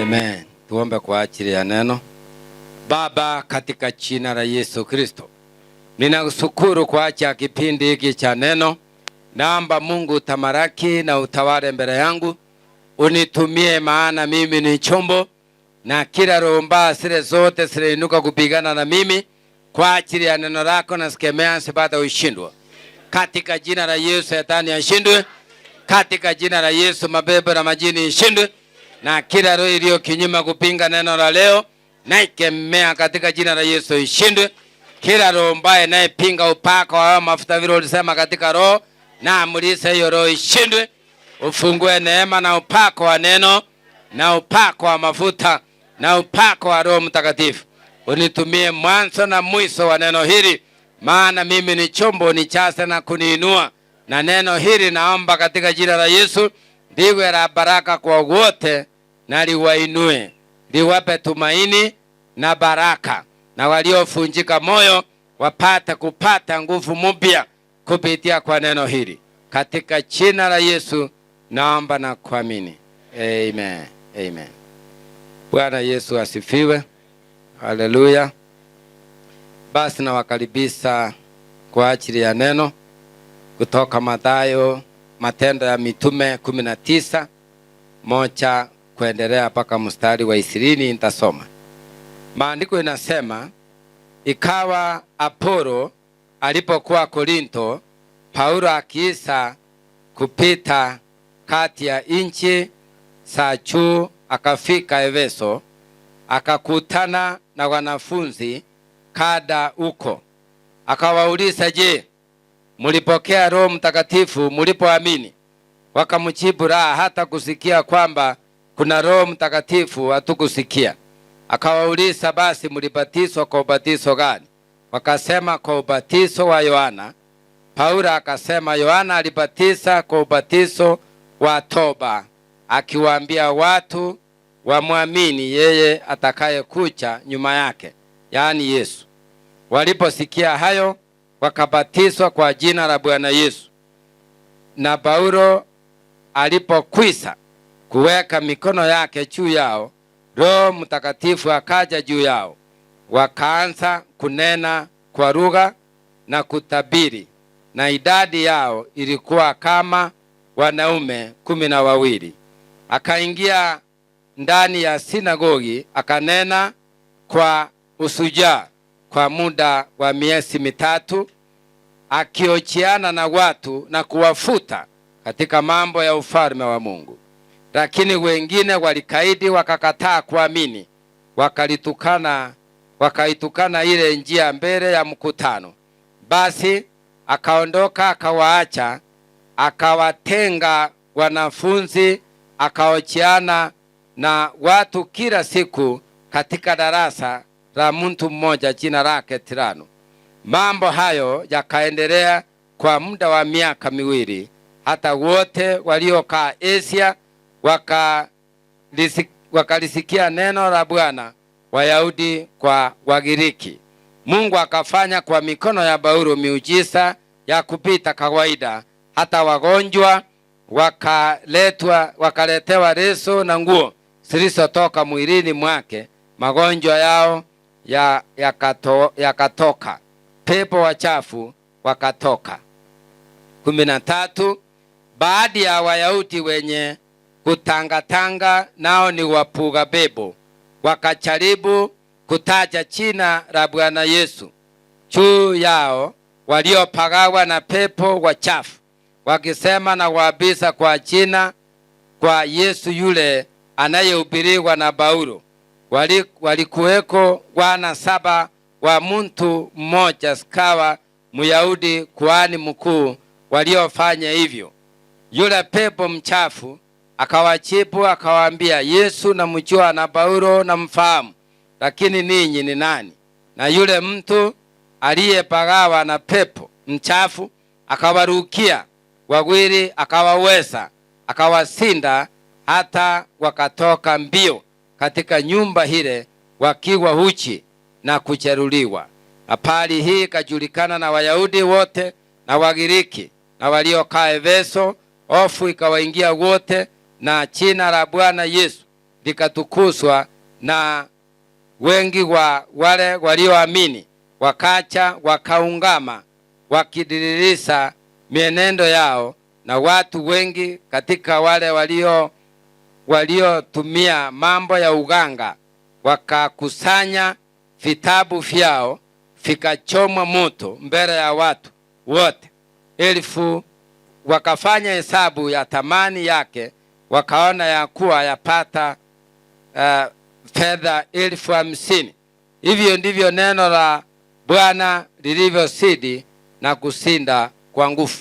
Amen. Tuombe kwa ajili ya neno. Baba, katika jina la Yesu Kristo, ninakushukuru kwa ajili ya kipindi hiki cha neno. Naomba Mungu utamaraki na utawale mbele yangu. Unitumie, maana mimi ni chombo, na kila roho mbaya zile zote ziliinuka kupigana na mimi kwa ajili ya neno lako na sikemea sipata ushindwa. Katika jina la Yesu Shetani ashindwe. Katika jina la Yesu mapepo na majini ishindwe. Na kila roho iliyo kinyume kupinga neno la leo na ikemea katika jina la Yesu ishindwe. Kila roho mbaya inayepinga upako wa mafuta vile ulisema katika roho, na amrisha hiyo roho ishindwe. Ufungue neema na upako wa neno na upako wa mafuta na upako wa Roho Mtakatifu. Unitumie mwanzo na mwisho wa neno hili, maana mimi ni chombo, nichase na kuniinua. Na neno hili naomba katika jina la Yesu liwe la baraka kwa wote, na liwainue, liwape tumaini na baraka, na waliofunjika moyo wapate kupata nguvu mpya kupitia kwa neno hili. Katika jina la Yesu naomba na kuamini. Amen. Amen. Bwana Yesu asifiwe. Haleluya. Basi nawakaribisha kwa ajili ya neno kutoka Matendo ya Mitume 19:1 kuendelea mpaka mstari wa 20. Nitasoma. Maandiko inasema, ikawa Apolo alipokuwa Korinto, Paulo akiisha kupita kati ya nchi za juu akafika Efeso, akakutana na wanafunzi kada huko. Akawauliza, je, mulipokea Roho Mtakatifu mulipoamini? Wakamjibu, la, hata kusikia kwamba kuna Roho Mtakatifu hatukusikia. Akawauliza, basi mulibatizwa kwa ubatizo gani? Wakasema, kwa ubatizo wa Yohana. Paulo akasema, Yohana alibatiza kwa ubatizo wa toba, akiwaambia watu wamwamini yeye atakaye kuja nyuma yake, yaani Yesu. Waliposikia hayo, wakabatizwa kwa jina la Bwana Yesu. Na Paulo alipokwisha kuweka mikono yake juu yao, Roho Mtakatifu akaja juu yao. Wakaanza kunena kwa lugha na kutabiri, na idadi yao ilikuwa kama wanaume 12. Akaingia ndani ya sinagogi, akanena kwa usujaa kwa muda wa miezi 3, akiojiana na watu na kuwafuta katika mambo ya ufalme wa Mungu. Lakini wengine walikaidi, wakakataa kuamini, wakaitukana ile njia mbele ya mkutano. Basi akaondoka, akawaacha, akawatenga wanafunzi, akaojiana na watu kila siku katika darasa la mtu mmoja jina lake Tirano. Mambo hayo yakaendelea kwa muda wa miaka 2, hata wote waliokaa Asia wakalisikia neno la Bwana, Wayahudi kwa Wagiriki. Mungu akafanya kwa mikono ya Paulo miujiza ya kupita kawaida, hata wagonjwa wakaletewa leso na nguo zilizotoka mwilini mwake, magonjwa yao yakatoka, pepo wachafu wakatoka. 13. Baadhi ya Wayahudi wenye kutangatanga, nao ni wapuga bebo, wakajaribu kutaja jina la Bwana Yesu juu yao waliopagawa na pepo wachafu, wakisema na kuapiza kwa jina kwa Yesu yule anayehubiriwa na Paulo. Walikuweko wana 7 wa mtu mmoja, Sikawa Myahudi, kuhani mkuu, waliofanya hivyo. Yule pepo mchafu akawajibu akawaambia, Yesu namjua na Paulo namfahamu, lakini ninyi ni nani? Na yule mtu aliyepagawa na pepo mchafu akawarukia wawili, akawaweza, akawasinda, hata wakatoka mbio katika nyumba hile wakiwa uchi na kujeruhiwa. Habari hii ikajulikana na Wayahudi wote na Wagiriki na waliokaa Efeso. Hofu ikawaingia wote, na jina la Bwana Yesu likatukuzwa, na wengi wa wale walioamini wakacha wakaungama, wakidiririsha mienendo yao, na watu wengi katika wale waliotumia mambo ya uganga wakakusanya vitabu vyao vikachomwa moto mbele ya watu wote 1000. Wakafanya hesabu ya thamani yake, wakaona ya kuwa yapata fedha 50,000. Hivyo ndivyo neno la Bwana lilivyozidi na kusinda kwa nguvu.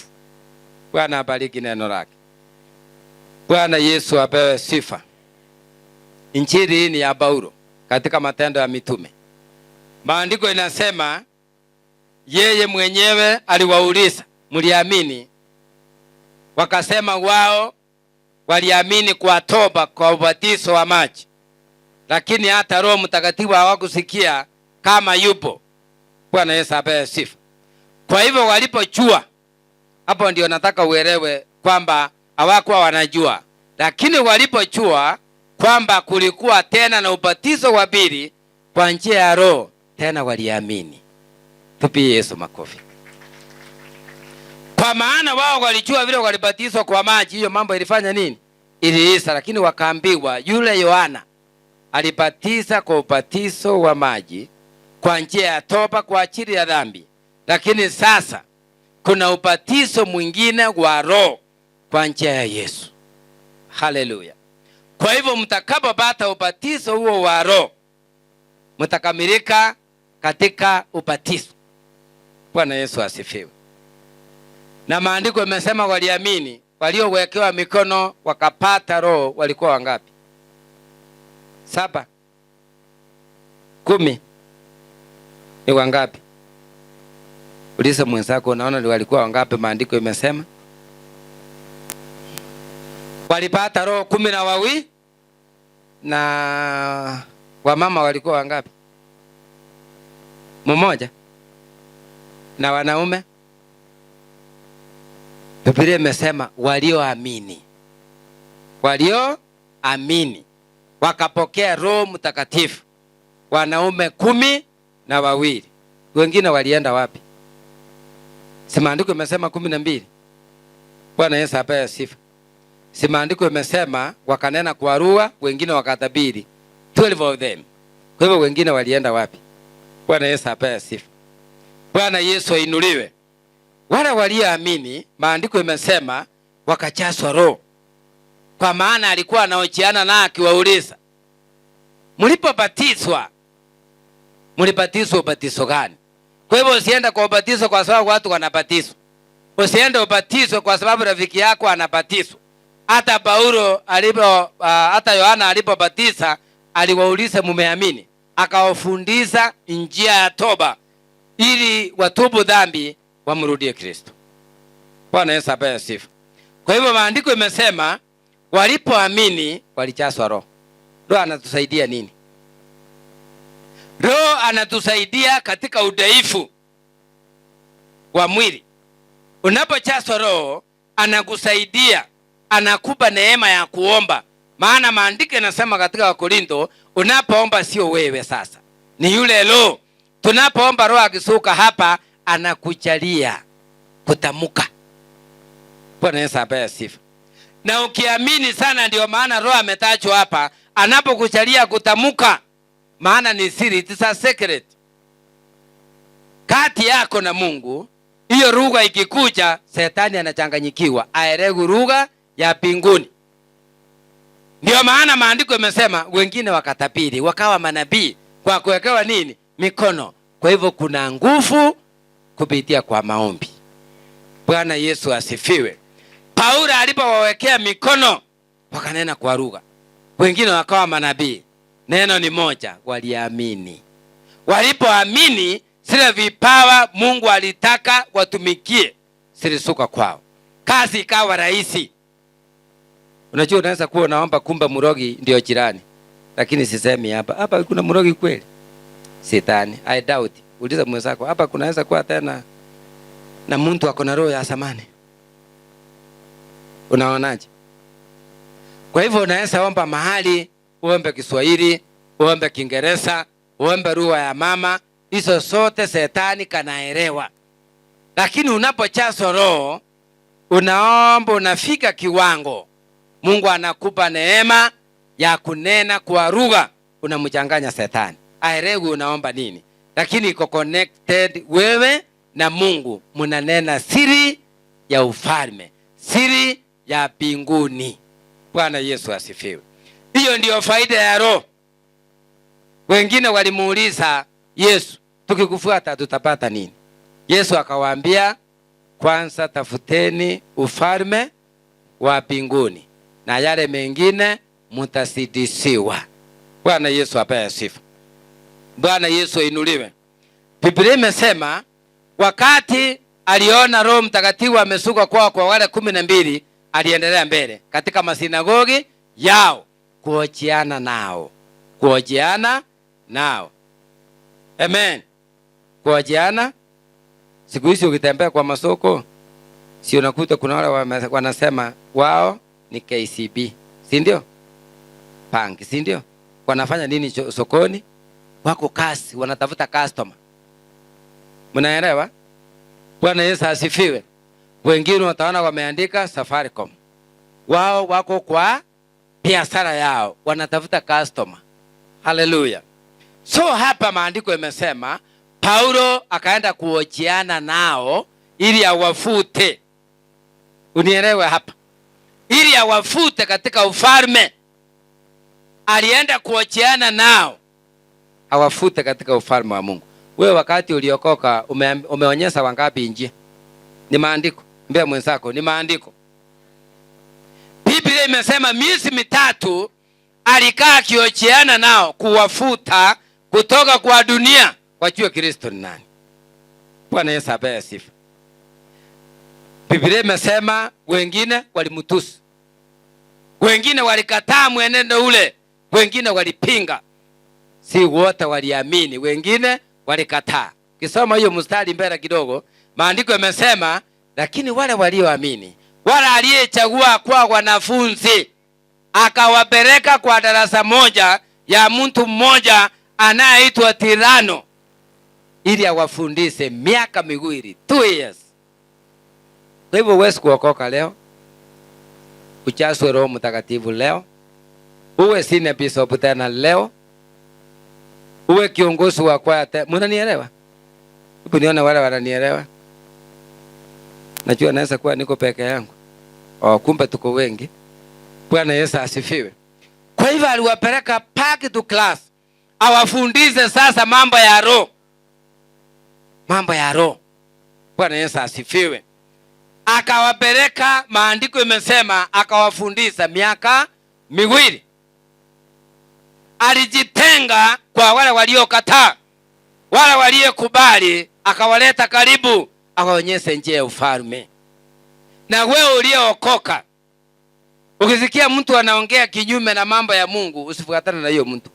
Bwana abariki neno lake. Bwana Yesu apewe sifa. Injili hii ni ya Paulo katika Matendo ya Mitume. Maandiko inasema yeye mwenyewe aliwauliza, mliamini? Wakasema wao waliamini kwa toba, kwa ubatizo wa maji, lakini hata Roho Mtakatifu hawakusikia kama yupo. Bwana Yesu apewe sifa. Kwa hivyo walipojua, hapo ndio nataka uelewe kwamba hawakuwa wanajua, lakini walipojua kwamba kulikuwa tena na ubatizo wa pili kwa njia ya Roho, tena waliamini. Tupie Yesu makofi. Kwa maana wao walijua vile walibatizwa kwa maji, hiyo mambo ilifanya nini? Iliisha. Lakini wakaambiwa yule Yohana alibatiza kwa ubatizo wa maji kwa njia ya toba kwa ajili ya dhambi, lakini sasa kuna ubatizo mwingine wa Roho kwa njia ya Yesu. Haleluya. Kwa hivyo mtakapopata ubatizo huo wa Roho, mtakamilika katika ubatizo. Bwana Yesu asifiwe. Na maandiko yamesema waliamini, waliowekewa mikono wakapata Roho walikuwa wangapi? 7, 10. Ni wangapi? Uliza mwenzako, unaona walikuwa wangapi? Maandiko yamesema walipata Roho 12. Na wamama walikuwa wangapi? Mmoja. Na wanaume, Biblia imesema walioamini. Walioamini wakapokea Roho Mtakatifu, wanaume 12. Wengine walienda wapi? Si maandiko imesema 12? Bwana Yesu apewe sifa. Si maandiko imesema wakanena kwa lugha, wengine wakatabiri, 12 of them. Kwa hivyo wengine walienda wapi? Bwana Yesu apewe sifa. Bwana Yesu ainuliwe. Wale walioamini, maandiko imesema wakajazwa Roho. Kwa maana alikuwa anaojiana na akiwauliza, mlipobatizwa, mlibatizwa ubatizo gani? Kwa hivyo usiende kwa ubatizo kwa sababu watu wanabatizwa. Usiende ubatizo kwa sababu rafiki yako anabatizwa. Hata Paulo hata Yohana alipobatiza aliwauliza, mumeamini? Akawafundisha njia ya toba ili watubu dhambi wamrudie Kristo. Bwana Yesu apewe sifa. Kwa hivyo maandiko imesema walipoamini walijazwa Roho. Roho anatusaidia nini? Roho anatusaidia katika udhaifu wa mwili. Unapojazwa Roho anakusaidia, anakupa neema ya kuomba. Maana maandiko yanasema katika Wakorintho, unapoomba sio wewe sasa, ni yule Roho. Tunapoomba Roho akisuka hapa anakujalia kutamuka. Bwana Yesu apewe sifa. Na ukiamini sana, ndio maana Roho ametajwa hapa, anapokujalia kutamuka, maana ni siri, it's a secret kati yako na Mungu. Hiyo lugha ikikuja, Shetani anachanganyikiwa, aelewe lugha ya mbinguni. Ndio maana maandiko yamesema wengine wakatabiri, wakawa manabii kwa kuwekewa nini? Mikono. Kwa hivyo kuna nguvu kupitia kwa maombi. Bwana Yesu asifiwe. Paulo alipowawekea mikono wakanena kwa lugha, wengine wakawa manabii. Neno ni moja, waliamini. Walipoamini, zile vipawa Mungu alitaka watumikie zilisuka kwao, kazi ikawa rahisi. Unajua unaweza kuwa unaomba kumbe murogi ndio jirani, lakini sisemi hapa kuna murogi kweli? Shetani, I doubt. Uliza mwenzako, hapa kunaweza kuwa tena na mtu ako na roho ya samani. Unaonaje? Kwa hivyo unaweza omba mahali uombe Kiswahili, uombe Kiingereza, uombe lugha ya mama, hizo zote Shetani kanaelewa. Lakini unapojazwa Roho, unaomba, unafika kiwango, Mungu anakupa neema ya kunena kwa lugha, unamchanganya Shetani. Aelewi unaomba nini, lakini iko connected wewe na Mungu, mnanena siri ya ufalme, siri ya mbinguni. Bwana Yesu asifiwe. Hiyo ndiyo faida ya Roho. Wengine walimuuliza Yesu, tukikufuata tutapata nini? Yesu akawaambia, kwanza tafuteni ufalme wa mbinguni na yale mengine mtazidishiwa. Bwana Yesu apewe sifa. Bwana Yesu inuliwe. Biblia imesema wakati aliona Roho Mtakatifu ameshuka kwa wale 12, aliendelea mbele katika masinagogi yao kuojiana nao. Kuojiana nao. Amen. Kuojiana. Siku hizi ukitembea kwa masoko, si unakuta kuna wale wanasema wao ni KCB, si ndio? Bank, si ndio? Wanafanya nini sokoni? Wako kasi, wanatafuta customer. Mnaelewa? Bwana Yesu asifiwe. Wengine wataona wameandika Safaricom. Wao wako kwa biashara yao, wanatafuta customer. Haleluya. So hapa maandiko yamesema Paulo akaenda kuojiana nao ili awafute. Unielewe hapa. Ili awafute katika ufalme. Alienda kuojiana nao awafute katika ufalme wa Mungu. Wewe wakati uliokoka umeonyesha wangapi nje? Ni maandiko. Mbea mwenzako, ni maandiko. Biblia imesema miezi 3 alikaa akiojiana nao kuwafuta kutoka kwa dunia wajue Kristo ni nani. Bwana Yesu apewe sifa. Biblia imesema wengine walimtusi, wengine walikataa mwenendo ule, wengine walipinga. Si wote waliamini, wengine walikataa. Kisoma hiyo mstari mbele kidogo, maandiko yamesema lakini wale walioamini, wale aliyechagua kwa wanafunzi, akawapeleka kwa darasa moja ya mtu mmoja anayeitwa Tirano ili awafundishe miaka 2, 2 years. Kwa hivyo wewe kuokoka leo, ujazwe Roho Mtakatifu leo, uwe senior bishop tena leo, uwe kiongozi wa kwaya tena. Mnanielewa? Hebu nione wale wananielewa. Najua naweza kuwa niko peke yangu. Kumbe tuko wengi. Bwana Yesu asifiwe. Kwa hivyo aliwapeleka back to class, awafundishe sasa mambo ya Roho. Mambo ya Roho. Bwana Yesu asifiwe. Akawapeleka, maandiko imesema akawafundisha miaka 2. Alijitenga kwa wale waliokataa, wale waliokubali akawaleta karibu, akaonyesha njia ya ufalme. Na wewe uliyookoka, ukisikia mtu anaongea kinyume na mambo ya Mungu, usifuatane na hiyo mtu.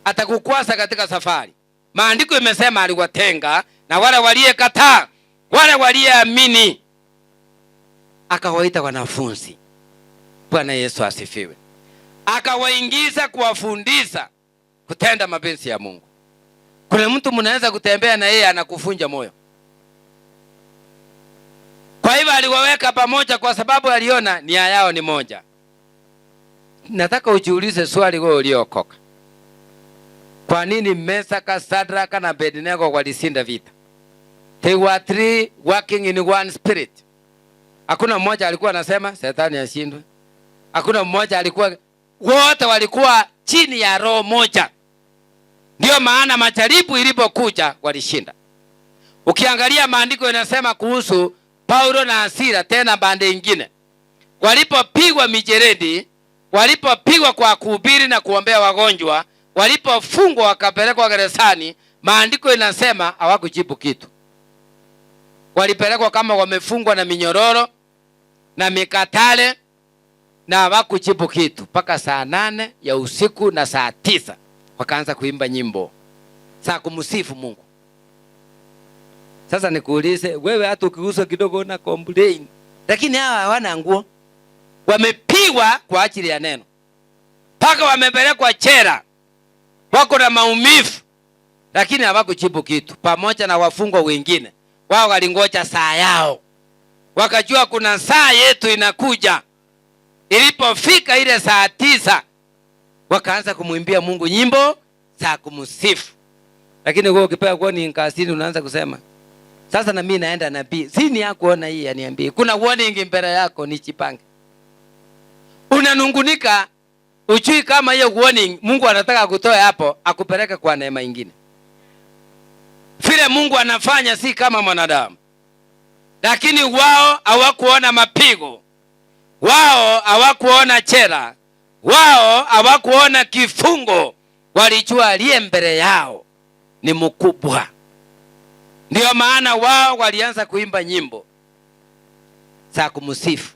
Atakukwaza katika safari. Maandiko imesema aliwatenga na wale waliokataa, wale walioamini, akawaita wanafunzi. Bwana Yesu asifiwe. Akawaingiza kuwafundisha kutenda mapenzi ya Mungu. Kuna mtu mnaweza kutembea na yeye anakufunja moyo. Kwa hivyo aliwaweka pamoja kwa sababu aliona nia yao ni moja. Nataka ujiulize swali wewe uliokoka. Kwa nini Mesaka, Shadraka na Abednego walishinda vita? They were 3 working in one spirit. Hakuna mmoja alikuwa anasema Shetani ashindwe. Hakuna mmoja alikuwa, wote walikuwa chini ya roho moja. Ndio maana majaribu ilipokuja walishinda. Ukiangalia maandiko yanasema kuhusu Paulo na Sila, tena bande nyingine, walipopigwa mijeledi, walipopigwa kwa kuhubiri na kuombea wagonjwa, walipofungwa wakapelekwa gerezani, maandiko yanasema hawakujibu kitu. Walipelekwa kama wamefungwa na minyororo na mikatale na hawakujibu kitu mpaka saa 8 ya usiku na saa 9 wakaanza kuimba nyimbo za kumsifu Mungu. Sasa nikuulize wewe, hata ukiguswa kidogo na complain, lakini hawa hawana nguo, wamepigwa kwa ajili ya neno. Paka wamepelekwa jela, wako na maumivu, lakini hawakujibu kitu. Pamoja na wafungwa wengine, wao walingoja saa yao, wakajua kuna saa yetu inakuja. Ilipofika ile saa 9, wakaanza kumwimbia Mungu nyimbo za kumsifu. Lakini wewe ukipewa warning kasini, unaanza kusema sasa na mimi naenda nabii, sini yako kuona hii aniambie kuna warning mbele yako, nijipange. Unanungunika, ujui kama hiyo warning Mungu anataka kutoa hapo akupeleke kwa neema nyingine. Vile Mungu anafanya si kama mwanadamu. Lakini wao hawakuona mapigo, wao hawakuona jela, wao hawakuona kifungo. Walijua aliye mbele yao ni mkubwa. Ndio maana wao walianza kuimba nyimbo za kumsifu.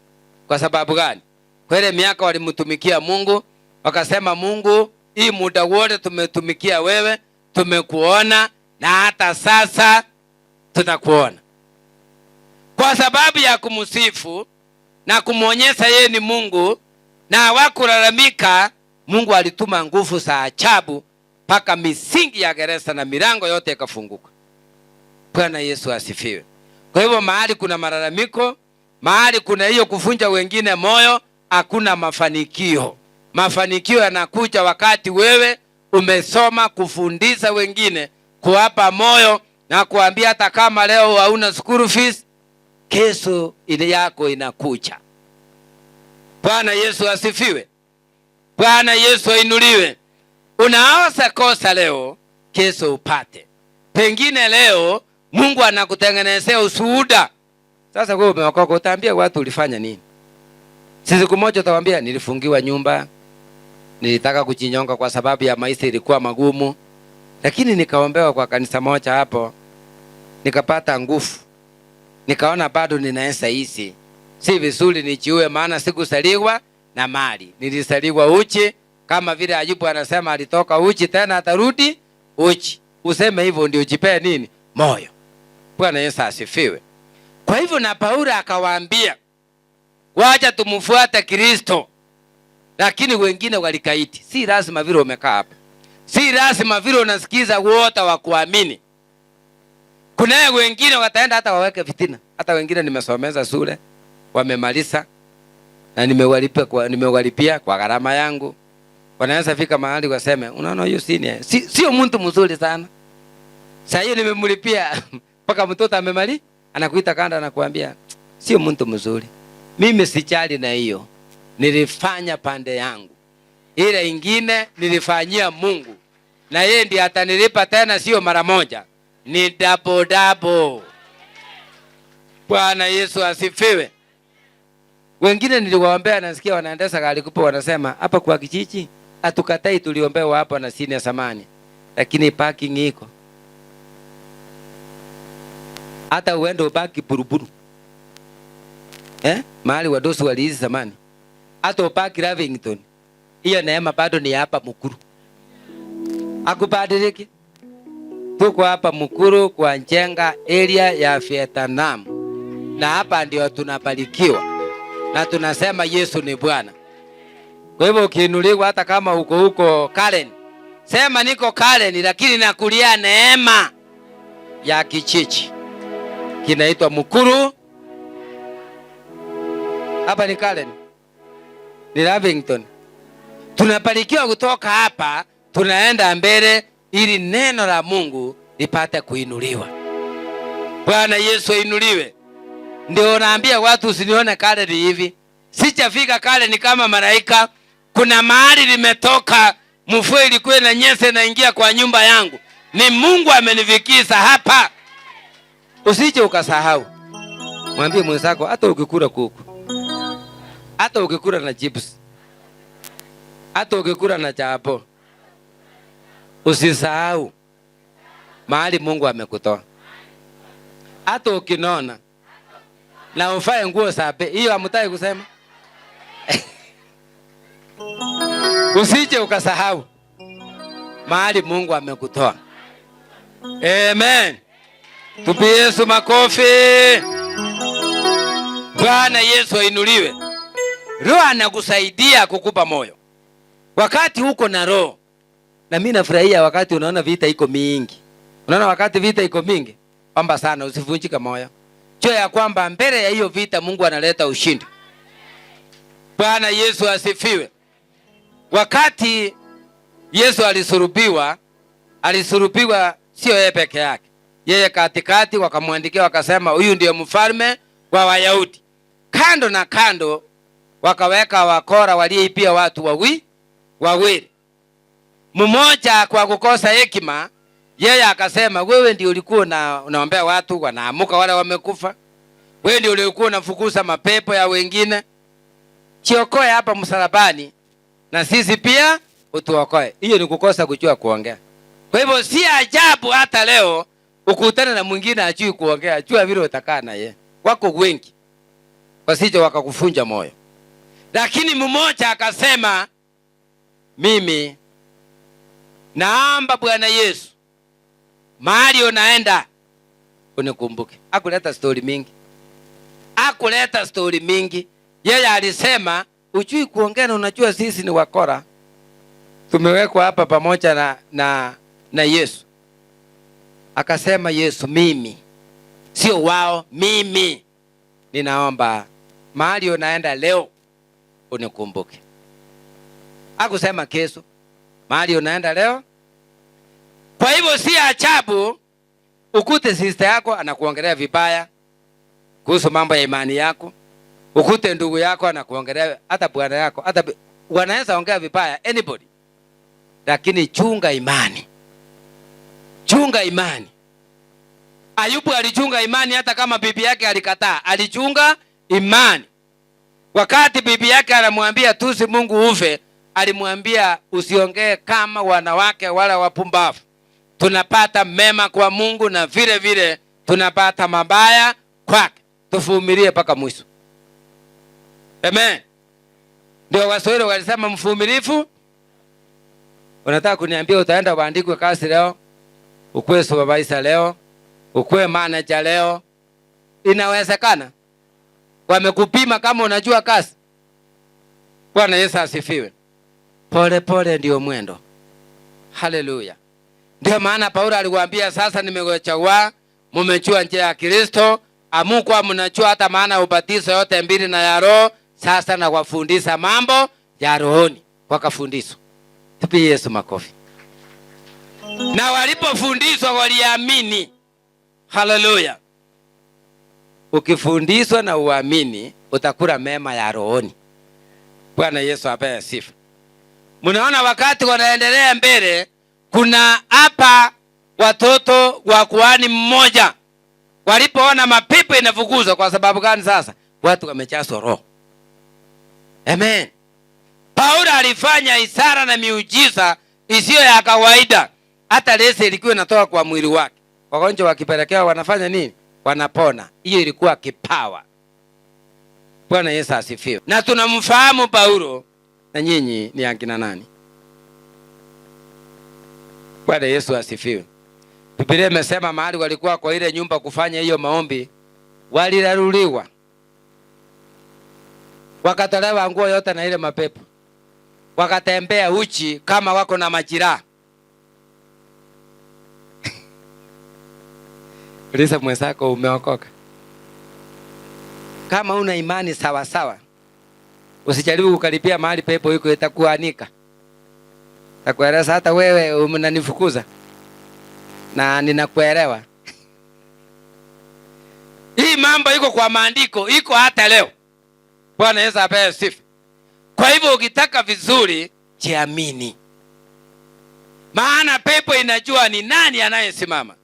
Kwa sababu gani? Kwa ile miaka walimtumikia Mungu, wakasema Mungu, hii muda wote tumetumikia wewe, tumekuona na hata sasa tutakuona. Kwa sababu ya kumsifu na kumuonyesha yeye ni Mungu na hawakulalamika, Mungu alituma nguvu za ajabu mpaka misingi ya gereza na milango yote ikafunguka. Bwana Yesu asifiwe. Kwa hivyo mahali kuna malalamiko, mahali kuna hiyo kufunja wengine moyo, hakuna mafanikio. Mafanikio yanakuja wakati wewe umesoma kufundisha wengine, kuwapa moyo na kuambia hata kama leo hauna school fees, kesho ile yako inakuja. Bwana Yesu asifiwe. Bwana Yesu ainuliwe. Unaosa kosa leo, kesho upate. Pengine leo Mungu anakutengenezea ushuhuda. Sasa wewe umeokoka, utaambia watu ulifanya nini? Siku moja utawaambia nilifungiwa nyumba, nilitaka kujinyonga kwa sababu ya maisha ilikuwa magumu, lakini nikaombewa kwa kanisa moja hapo, nikapata nguvu, nikaona bado ninaweza ishi. Si vizuri nijiue, maana sikusaliwa na mali, nilisaliwa uchi. Kama vile Ayubu anasema alitoka uchi tena atarudi uchi. Useme hivyo ndio jipee nini? Moyo. Bwana Yesu asifiwe. Kwa hivyo na Paulo akawaambia wacha tumfuate Kristo, lakini wengine walikaiti. Si lazima vile umekaa hapa, si lazima vile unasikiza wote wa kuamini. Kuna wengine wataenda hata waweke fitina. Hata wengine nimesomeza shule, wamemaliza na nimewalipia kwa gharama yangu. Wanaweza fika mahali waseme unaona hiyo sio mtu mzuri sana. Sasa hiyo nimemlipia mpaka mtoto amemali, anakuita kanda na kuambia sio mtu mzuri. Mimi sijali na hiyo. Nilifanya pande yangu. Ile ingine nilifanyia Mungu. Na yeye ndiye atanilipa tena, sio mara moja. Ni double. Bwana Yesu asifiwe. Wengine niliwaombea, nasikia wanaendesha gari kubwa, wanasema hapa kwa kijiji hatukatai, tuliombewa hapa na sini ya samani, lakini parking iko. Hata uende ubaki buruburu. Mahali wadosi waliishi zamani. Hata upaki Lavington, hiyo neema bado ni hapa Mukuru. Hakubadiliki. Tuko hapa Mukuru kwa Njenga area ya Vietnam. Na hapa ndio tunabarikiwa. Na tunasema Yesu ni Bwana. Kwa hivyo ukiinuliwa hata kama huko Karen, sema niko Karen, lakini nakulia neema ya kijiji kinaitwa Mukuru. Hapa ni Karen, ni Lavington. Tunabarikiwa kutoka hapa, tunaenda mbele ili neno la Mungu lipate kuinuliwa. Bwana Yesu ainuliwe. Ndio naambia watu usinione Karen hivi. Sijafika Karen kama malaika. Kuna mahali limetoka, mvua ilikuwa inanyesha na ingia kwa nyumba yangu. Ni Mungu amenifikisha hapa. Usije ukasahau. Mwambie mwenzako hata ukikula kuku, hata ukikula na chips, hata ukikula na chapo, usisahau mahali Mungu amekutoa. Hata ukinona na ufae nguo sape, hiyo hamtaki kusema. Usije ukasahau mahali Mungu amekutoa. Amen. Tupi Yesu makofi. Bwana Yesu ainuliwe. Roho anakusaidia kukupa moyo. wakati huko na roho. Na mimi nafurahia wakati unaona vita iko mingi. Unaona wakati vita iko mingi, omba sana, usivunjike moyo. Jua ya kwamba mbele ya hiyo vita Mungu analeta ushindi. Bwana Yesu asifiwe. Wakati Yesu alisulubiwa sio yeye peke yake. Yeye katikati wakamwandikia wakasema huyu ndiye mfalme wa Wayahudi. Kando na kando wakaweka wakora walioipia watu wawili. Mmoja kwa kukosa hekima, yeye akasema wewe ndio ulikuwa unaombea watu wanaamuka wale wamekufa. Wewe ndio ulikuwa unafukuza mapepo ya wengine. Chiokoe hapa msalabani na sisi pia utuokoe. Hiyo ni kukosa kujua kuongea. Kwa hivyo si ajabu hata leo ukutana na mwingine hajui kuongea, jua vile utakaa na yeye. Wako wengi wasije wakakufunja moyo. Lakini mmoja akasema mimi naomba Bwana Yesu, mahali unaenda unikumbuke. Hakuleta story mingi. Yeye alisema ujui kuongea na unajua sisi ni wakora. Tumewekwa hapa pamoja na Yesu. Akasema Yesu, mimi sio wao, mimi ninaomba mahali unaenda leo unikumbuke. Hakusema kesho, mahali unaenda leo. Kwa hivyo si ajabu ukute sister yako anakuongelea vibaya kuhusu mambo ya imani yako. Ukute ndugu yako anakuongelea, hata bwana yako, hata wanaweza ongea vibaya anybody. Lakini chunga imani. Chunga imani. Ayubu alichunga imani hata kama bibi yake alikataa. Alichunga imani. Wakati bibi yake anamwambia tusi Mungu ufe, alimwambia usiongee kama wanawake wala wapumbavu. Tunapata mema kwa Mungu na vile vile tunapata mabaya kwake. Tuvumilie mpaka mwisho. Amen. Ndio Waswahili walisema mvumilivu. Unataka kuniambia utaenda uandikwe kazi leo, ukue supervisor leo, ukue manager leo? Inawezekana? Wamekupima kama unajua kazi? Bwana Yesu asifiwe. Pole pole ndio mwendo. Haleluya. Ndio maana Paulo aliwaambia sasa nimewachagua, mmejua njia ya Kristo, amukwa mnajua hata maana ubatizo yote mbili na ya roho, sasa na wafundisha mambo ya rohoni. Wakafundishwa. Tupie Yesu makofi. Na walipofundishwa waliamini. Haleluya. Ukifundishwa na uamini utakula mema ya rohoni. Bwana Yesu apewe sifa. Mnaona wakati wanaendelea mbele, kuna hapa watoto wa kuhani mmoja walipoona mapepo inafukuzwa. Kwa sababu gani sasa? Watu wamejazwa roho. Amen. Paulo alifanya ishara na miujiza isiyo ya kawaida. Hata lese ilikuwa inatoka kwa mwili wake. Wagonjwa wakipelekea wanafanya nini? Wanapona. Hiyo ilikuwa kipawa. Bwana Yesu asifiwe. Na tunamfahamu Paulo, na nyinyi ni akina nani? Bwana Yesu asifiwe. Biblia imesema mahali walikuwa kwa ile nyumba kufanya hiyo maombi, waliraruliwa. Wakatolewa nguo yote na ile mapepo. Wakatembea uchi kama wako na majiraha. Uliza mwenzako umeokoka? Kama una imani sawa sawa, usijaribu kukaribia mahali pepo iko, itakuanika. Takueleza hata wewe unanifukuza na ninakuelewa. Hii mambo iko kwa maandiko, iko hata leo. Bwana Yesu apewe sifa. Kwa hivyo ukitaka vizuri, jiamini. Maana pepo inajua ni nani anayesimama.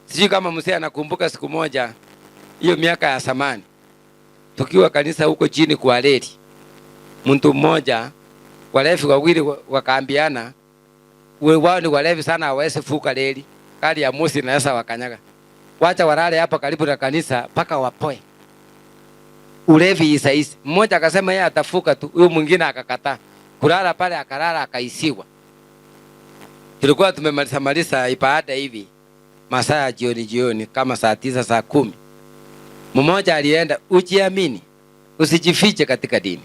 Sijui kama mzee anakumbuka siku moja, hiyo miaka ya zamani, tukiwa kanisa huko chini kwa reli. Mtu mmoja, walevi wawili wakaambiana, wao ni walevi sana hawezi fuka reli. Kali ya moshi na sasa wakanyaga. Wacha walale hapa karibu na kanisa paka wapoe. Ulevi isaisi. Mmoja akasema yeye atafuka tu, huyo mwingine akakataa. Kulala pale akalala akaisiwa. Tulikuwa tumemaliza ibada hivi masaa ya jioni kama saa 9 saa 10. Mmoja alienda, ujiamini, usijifiche katika dini.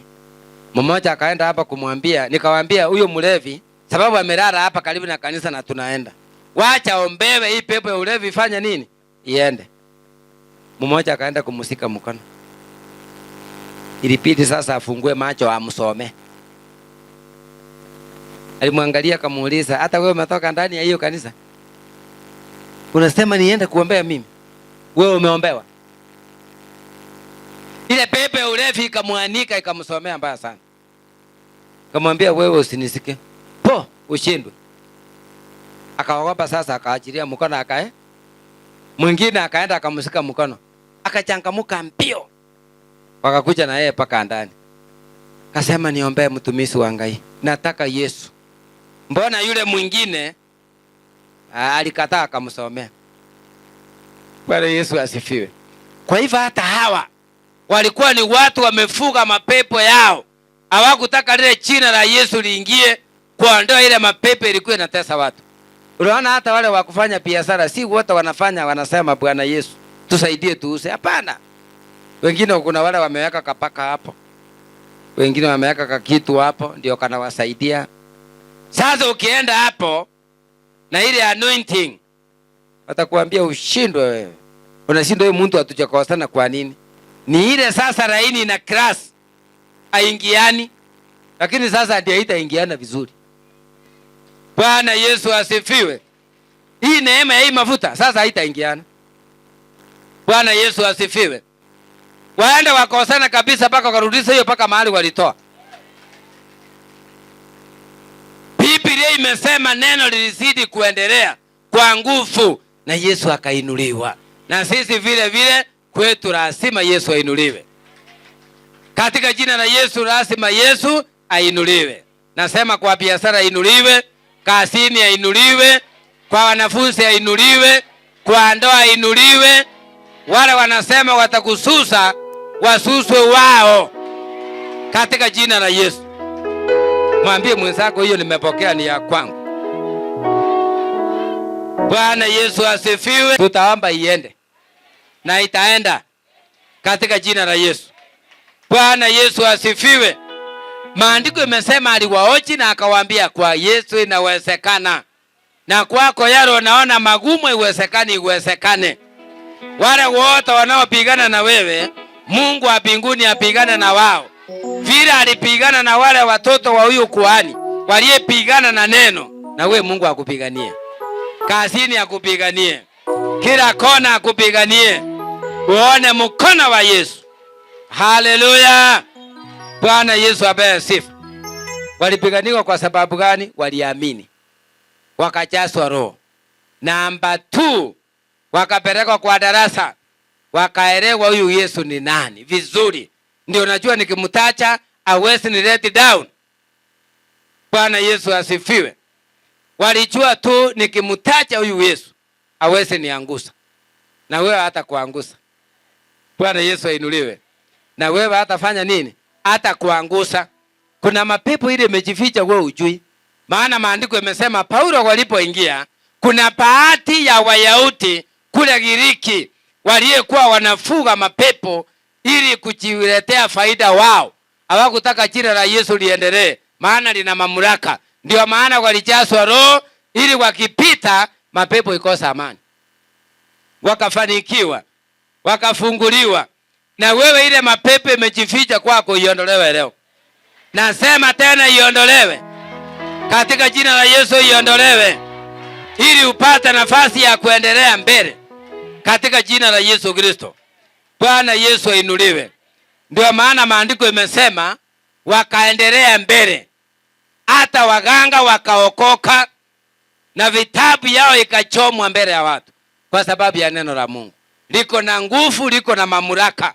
Mmoja akaenda hapa kumwambia, nikawaambia huyo mlevi sababu amelala hapa karibu na kanisa na tunaenda. Wacha ombewe hii pepo ya ulevi ifanye nini? Iende. Mmoja akaenda kumusika mkono. Ilibidi sasa afungue macho amsome. Alimwangalia akamuuliza, hata wewe umetoka ndani ya hiyo kanisa? Unasema niende kuombea mimi? Wewe umeombewa? Ile pepo ya ulevi ikamwanika ikamsomea mbaya sana. Kamwambia wewe usinisike. Po, ushindwe. Akaogopa sasa akaachilia mkono akae. Mwingine akaenda akamshika mkono. Akachangamuka mbio. Wakakuja na yeye paka ndani. Kasema niombee mtumishi wa Ngai. Nataka Yesu. Mbona yule mwingine alikataa akamsomea. Bwana Yesu asifiwe. Kwa hivyo hata hawa walikuwa ni watu wamefuga mapepo yao. Hawakutaka lile jina la Yesu liingie kuondoa ile mapepo ilikuwa inatesa watu. Unaona hata wale wa kufanya biashara si wote wanafanya wanasema Bwana Yesu tusaidie tuuse. Hapana. Wengine kuna wale wameweka kapaka hapo. Wengine wameweka kakitu hapo ndio kanawasaidia. Sasa ukienda hapo na ile anointing watakuambia ushindwe wewe. Unashindwa wewe mtu atujakosana kwa nini? Ni ile sasa laini na class haingiani. Lakini sasa ndio haitaingiana vizuri. Bwana Yesu asifiwe. Hii neema ya hii mafuta sasa haitaingiana. Bwana Yesu asifiwe. Waende wakosana kabisa paka wakarudisha hiyo paka mahali walitoa. Biblia imesema neno lilizidi kuendelea kwa nguvu na Yesu akainuliwa. Na sisi vile vile kwetu lazima Yesu ainuliwe. Katika jina la Yesu lazima Yesu ainuliwe. Nasema kwa biashara ainuliwe, kazini ainuliwe, kwa wanafunzi ainuliwe, kwa ndoa ainuliwe. Wale wanasema watakususa wasuswe wao katika jina la Yesu. Mwambie mwenzako hiyo nimepokea ni ya kwangu. Bwana Yesu asifiwe. Tutaomba iende na itaenda katika jina la Yesu. Bwana Yesu asifiwe. Maandiko imesema aliwaoji na akawaambia kwa Yesu inawezekana. Na kwako yale unaona magumu iwezekane. Wale wote wanaopigana na wewe, Mungu wa mbinguni apigane na wao. Vile alipigana na wale watoto wa huyu kuhani, waliyepigana na neno, na wewe Mungu akupiganie. Kazini akupiganie. Kila kona akupiganie. Uone mkono wa Yesu. Haleluya. Bwana Yesu apewe sifa. Walipiganiwa kwa sababu gani? Waliamini. Wakajazwa Roho. Namba 2, wakapelekwa kwa darasa. Wakaelewa huyu Yesu ni nani vizuri. Ndio najua nikimtacha hawezi ni let down. Bwana Yesu asifiwe. Walijua tu nikimtacha huyu Yesu hawezi niangusha. Na wewe hata kuangusha. Bwana Yesu ainuliwe. Na wewe hata fanya nini? Hata kuangusha. Kuna mapepo ile imejificha wewe ujui. Maana maandiko yamesema Paulo walipoingia, kuna baadhi ya Wayahudi kule Giriki waliyekuwa wanafuga mapepo ili kujiletea faida wao. Hawakutaka jina la Yesu liendelee, maana lina mamlaka. Ndio maana walijazwa Roho ili wakipita mapepo ikosa amani. Wakafanikiwa, wakafunguliwa. Na wewe ile mapepo imejificha kwako iondolewe leo. Nasema tena iondolewe. Katika jina la Yesu iondolewe. Ili upate nafasi ya kuendelea mbele. Katika jina la Yesu Kristo. Bwana Yesu ainuliwe. Ndio maana maandiko imesema wakaendelea mbele. Hata waganga wakaokoka na vitabu yao ikachomwa mbele ya watu. Kwa sababu ya neno la Mungu. Liko na nguvu, liko na mamlaka.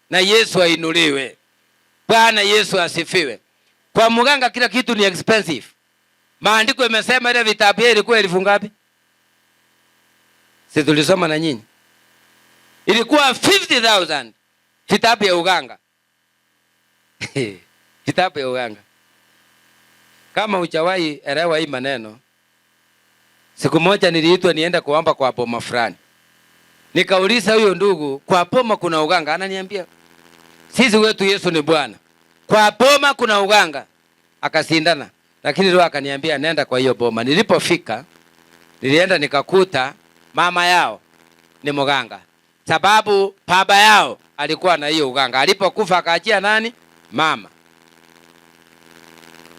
Na Yesu ainuliwe. Bwana Yesu asifiwe. Kwa mganga kila kitu ni expensive. Maandiko imesema ile vitabu ilikuwa 1000 ngapi? Sisi tulisoma na nyinyi. Ilikuwa 50,000 vitabu ya uganga. Vitabu ya uganga. Kama hujawahi elewa hii maneno, siku moja niliitwa nienda kuomba kwa boma fulani. Nikauliza huyo ndugu, kwa boma kuna uganga? Ananiambia, sisi wetu Yesu ni Bwana. kwa boma kuna uganga. Akasindana. Lakini roho akaniambia nenda kwa hiyo boma. Nilipofika, nilienda nikakuta mama yao ni muganga. Sababu baba yao alikuwa na hiyo uganga. Alipokufa akaachia nani? Mama.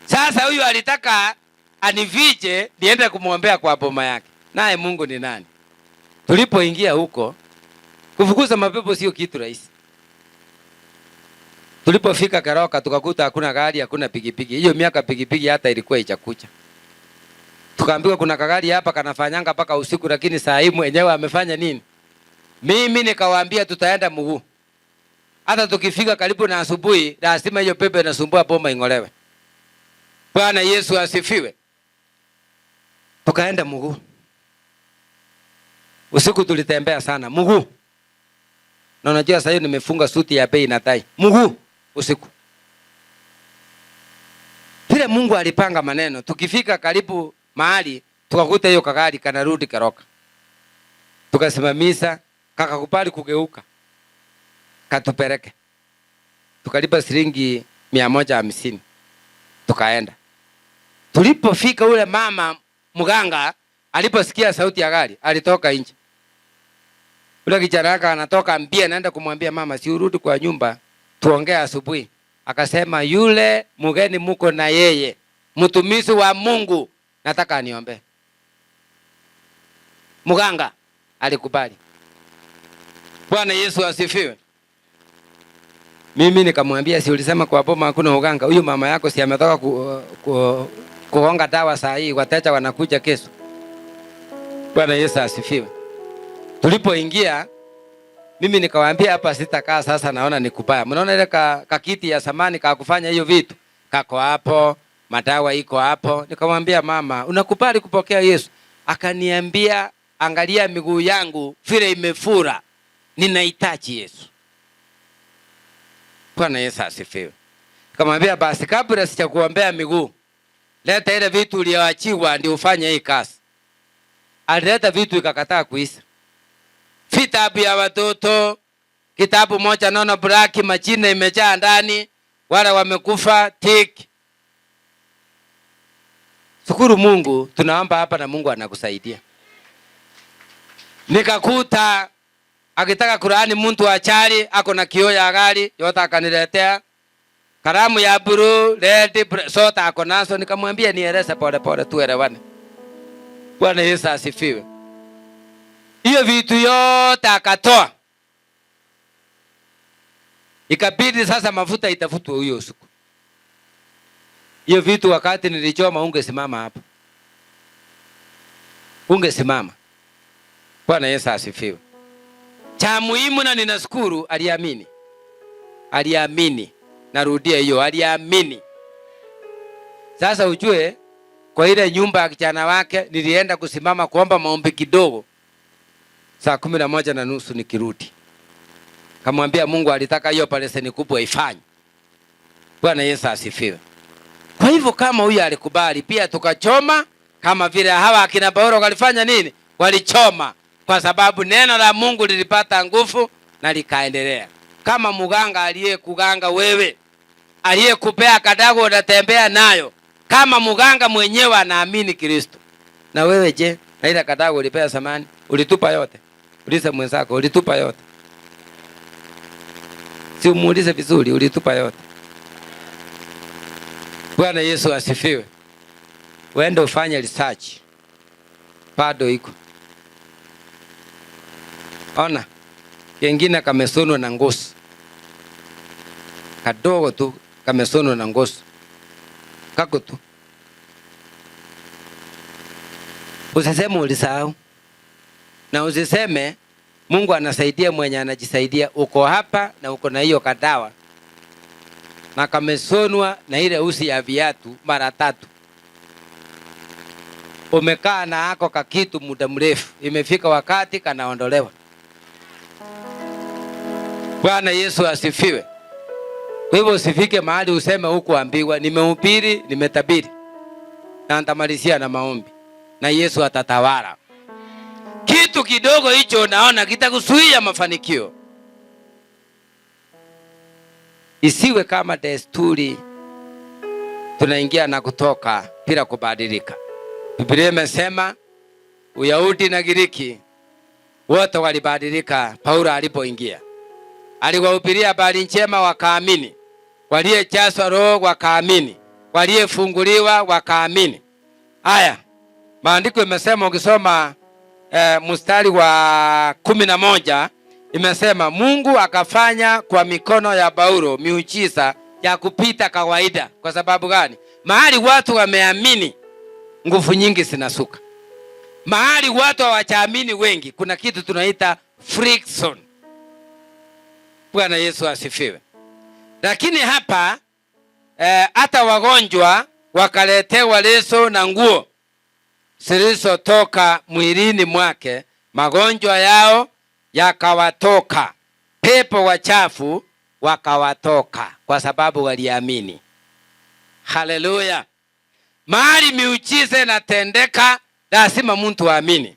Sasa huyu alitaka anivije niende kumwombea kwa boma yake. Naye Mungu ni nani? Tulipoingia huko, kufukuza mapepo sio kitu rahisi. Tulipofika Keroka tukakuta hakuna gari, hakuna pikipiki. Hiyo miaka pikipiki hata ilikuwa ichakucha. Tukaambiwa kuna kagari hapa kanafanyanga paka usiku, lakini saa hii mwenyewe amefanya nini? Mimi nikawaambia tutaenda mguu. Hata tukifika karibu na asubuhi, lazima hiyo pepo inasumbua boma ing'olewe. Bwana Yesu asifiwe. Tukaenda mguu. Usiku tulitembea sana mguu. Na unajua sasa hiyo nimefunga suti ya bei na tai. Mguu usiku. Vile Mungu alipanga maneno, tukifika karibu mahali tukakuta hiyo kagari kanarudi Keroka. Tukasimamisha, kakakubali kugeuka. Katupeleke. Tukalipa shilingi 150. Tukaenda. Tulipofika ule mama mganga aliposikia sauti ya gari, alitoka nje. Ule kijana anatoka mbia naenda kumwambia mama, si urudi kwa nyumba tuongee asubuhi. Akasema yule mgeni muko na yeye, mtumishi wa Mungu, nataka aniombe. Mganga alikubali. Bwana Yesu asifiwe. Mimi nikamwambia si ulisema kwa boma hakuna uganga? Huyu mama yako si ametoka kuonga dawa saa hii, wateja wanakuja kesho. Bwana Yesu asifiwe. Tulipoingia mimi nikawaambia hapa sitakaa sasa, naona ni kubaya. Mnaona ile kakiti ya samani kufanya hiyo vitu kako hapo, madawa iko hapo. Nikamwambia mama, unakubali kupokea Yesu? Akaniambia angalia miguu yangu vile imefura, ninahitaji Yesu. Bwana Yesu asifiwe. Nikamwambia basi kabla sijakuombea miguu, leta ile vitu uliyoachiwa ndio ufanye hii kazi. Alileta vitu ikakataa kuisa. Vitabu ya watoto, kitabu moja nono black, majina imejaa ndani, wale wamekufa tik. Shukuru Mungu, tunaomba hapa na Mungu anakusaidia. Nikakuta akitaka Qur'ani mtu achari ako na kioo ya gari, yote akaniletea. Kalamu ya blue, red, sote ako nazo. Nikamwambia nieleze pole pole tuelewane. Bwana Yesu asifiwe. Hiyo vitu yote akatoa. Ikabidi sasa mafuta itafutwe huyo usiku. Hiyo vitu wakati nilichoma ungesimama hapa. Ungesimama. Bwana Yesu asifiwe. Cha muhimu na ninashukuru aliamini. Aliamini. Narudia hiyo, aliamini. Sasa ujue kwa ile nyumba ya kijana wake nilienda kusimama kuomba maombi kidogo. Saa 11:30 nikirudi. Kamwambia Mungu alitaka hiyo paleseni kubwa ifanye. Bwana Yesu asifiwe. Kwa hivyo kama huyu alikubali, pia tukachoma kama vile hawa akina Paulo walifanya nini? Walichoma kwa sababu neno la Mungu lilipata nguvu na likaendelea. Kama muganga aliyekuganga wewe, aliyekupea kadago unatembea nayo, kama muganga mwenyewe anaamini Kristo. Na wewe je? Na ile kadago ulipea samani, ulitupa yote? Uliza mwenzako, ulitupa yote? Si umuulize vizuri, ulitupa yote? Bwana Yesu asifiwe. Uende ufanye research. Bado iko. Ona, kengine kamesonwa na ngozi. Kadogo tu kamesonwa na ngozi. Kako tu. Usiseme ulisahau. Na usiseme Mungu anasaidia mwenye anajisaidia. Uko hapa na uko na hiyo kadawa. Na kamesonwa na ile usi ya viatu mara 3. Umekaa na hako kakitu muda mrefu. Imefika wakati kanaondolewa. Bwana Yesu asifiwe. Kwa hivyo usifike mahali useme huku ambiwa, nimehubiri, nimetabiri. Na nitamalizia na maombi. Na Yesu atatawala. Kitu kidogo hicho naona kitakuzuia mafanikio. Isiwe kama desturi tunaingia na kutoka bila kubadilika. Biblia imesema Uyahudi na Giriki wote walibadilika Paulo alipoingia. Aliwahubiria habari njema wakaamini. Waliyejazwa Roho wakaamini. Waliyefunguliwa wakaamini. Haya, maandiko imesema ukisoma mstari wa 11 imesema Mungu akafanya kwa mikono ya Paulo miujiza ya kupita kawaida. Kwa sababu gani? Mahali watu wameamini, nguvu nyingi zinasuka. Mahali watu hawajaamini wengi, kuna kitu tunaita friction. Bwana Yesu asifiwe. Lakini hapa hata wagonjwa wakaletewa leso na nguo zilizotoka mwilini mwake, magonjwa yao yakawatoka, pepo wachafu wakawatoka, kwa sababu waliamini. Haleluya. Mahali miujiza inatendeka, lazima mtu aamini.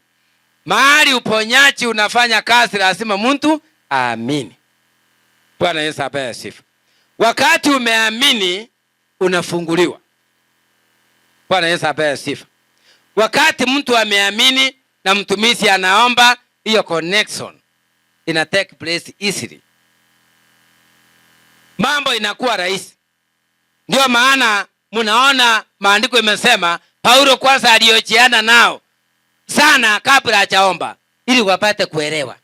Mahali uponyaji unafanya kazi, lazima mtu aamini. Bwana Yesu apewe sifa. Wakati umeamini unafunguliwa. Bwana Yesu apewe sifa. Wakati mtu ameamini na mtumishi anaomba, hiyo connection ina take place easily. Mambo inakuwa rahisi. Ndio maana mnaona maandiko imesema Paulo kwanza aliojiana nao sana kabla hajaomba, ili wapate kuelewa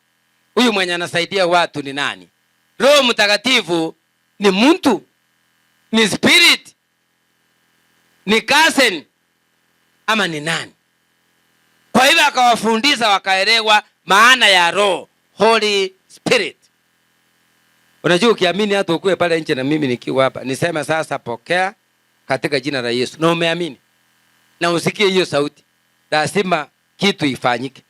huyu mwenye anasaidia watu ni nani. Roho Mtakatifu ni mtu, ni spirit, ni cousin ama ni nani? Kwa hivyo akawafundisha wakaelewa maana ya Roho, Holy Spirit. Unajua ukiamini hata ukue pale nje na mimi nikiwa hapa, niseme sasa pokea katika jina la Yesu, na umeamini na usikie hiyo sauti, lazima kitu ifanyike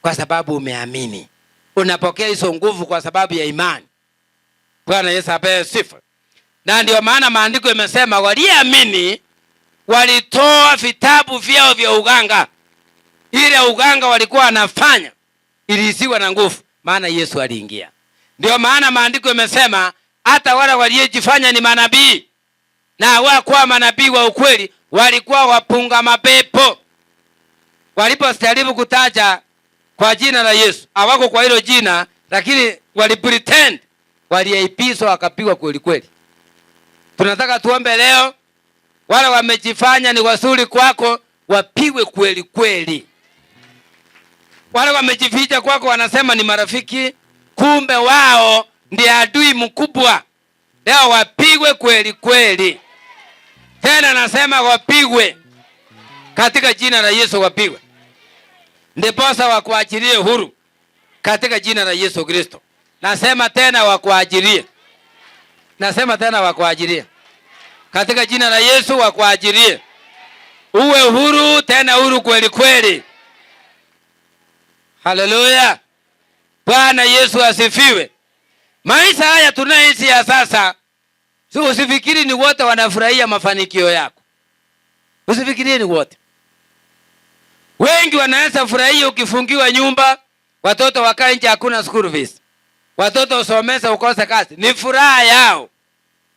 kwa sababu umeamini. Unapokea hizo nguvu kwa sababu ya imani. Bwana Yesu apewe sifa. Na ndio maana maandiko yamesema waliamini walitoa vitabu vyao vya uganga. Ile uganga walikuwa wanafanya ilisiwa na nguvu, maana Yesu aliingia. Ndio maana maandiko yamesema hata wale waliojifanya ni manabii na hawakuwa manabii wa ukweli, walikuwa wapunga mapepo. Walipostaribu kutaja kwa jina la Yesu, hawako kwa hilo jina, lakini walipretend, waliaibishwa wakapigwa kweli kweli. Tunataka tuombe leo, wale wamejifanya ni wazuri kwako wapigwe kweli kweli. Wale wamejificha kwako wanasema ni marafiki, kumbe wao ndiye adui mkubwa. Leo wapigwe kweli kweli. Tena nasema wapigwe katika jina la Yesu, wapigwe. Ndiposa wakuachilie huru katika jina la Yesu Kristo. Nasema tena wakuachilie. Nasema tena wakuachilie katika jina la Yesu, wakuachilie. Uwe huru, tena huru kweli kweli. Haleluya. Bwana Yesu asifiwe. Maisha haya tunaishi ya sasa, usifikiri ni wote wanafurahia mafanikio yako. Usifikiri ni wote. Wengi wanaweza furahia ukifungiwa nyumba, watoto wakae nje, hakuna school fees, watoto usomesa ukose kazi, ni furaha yao.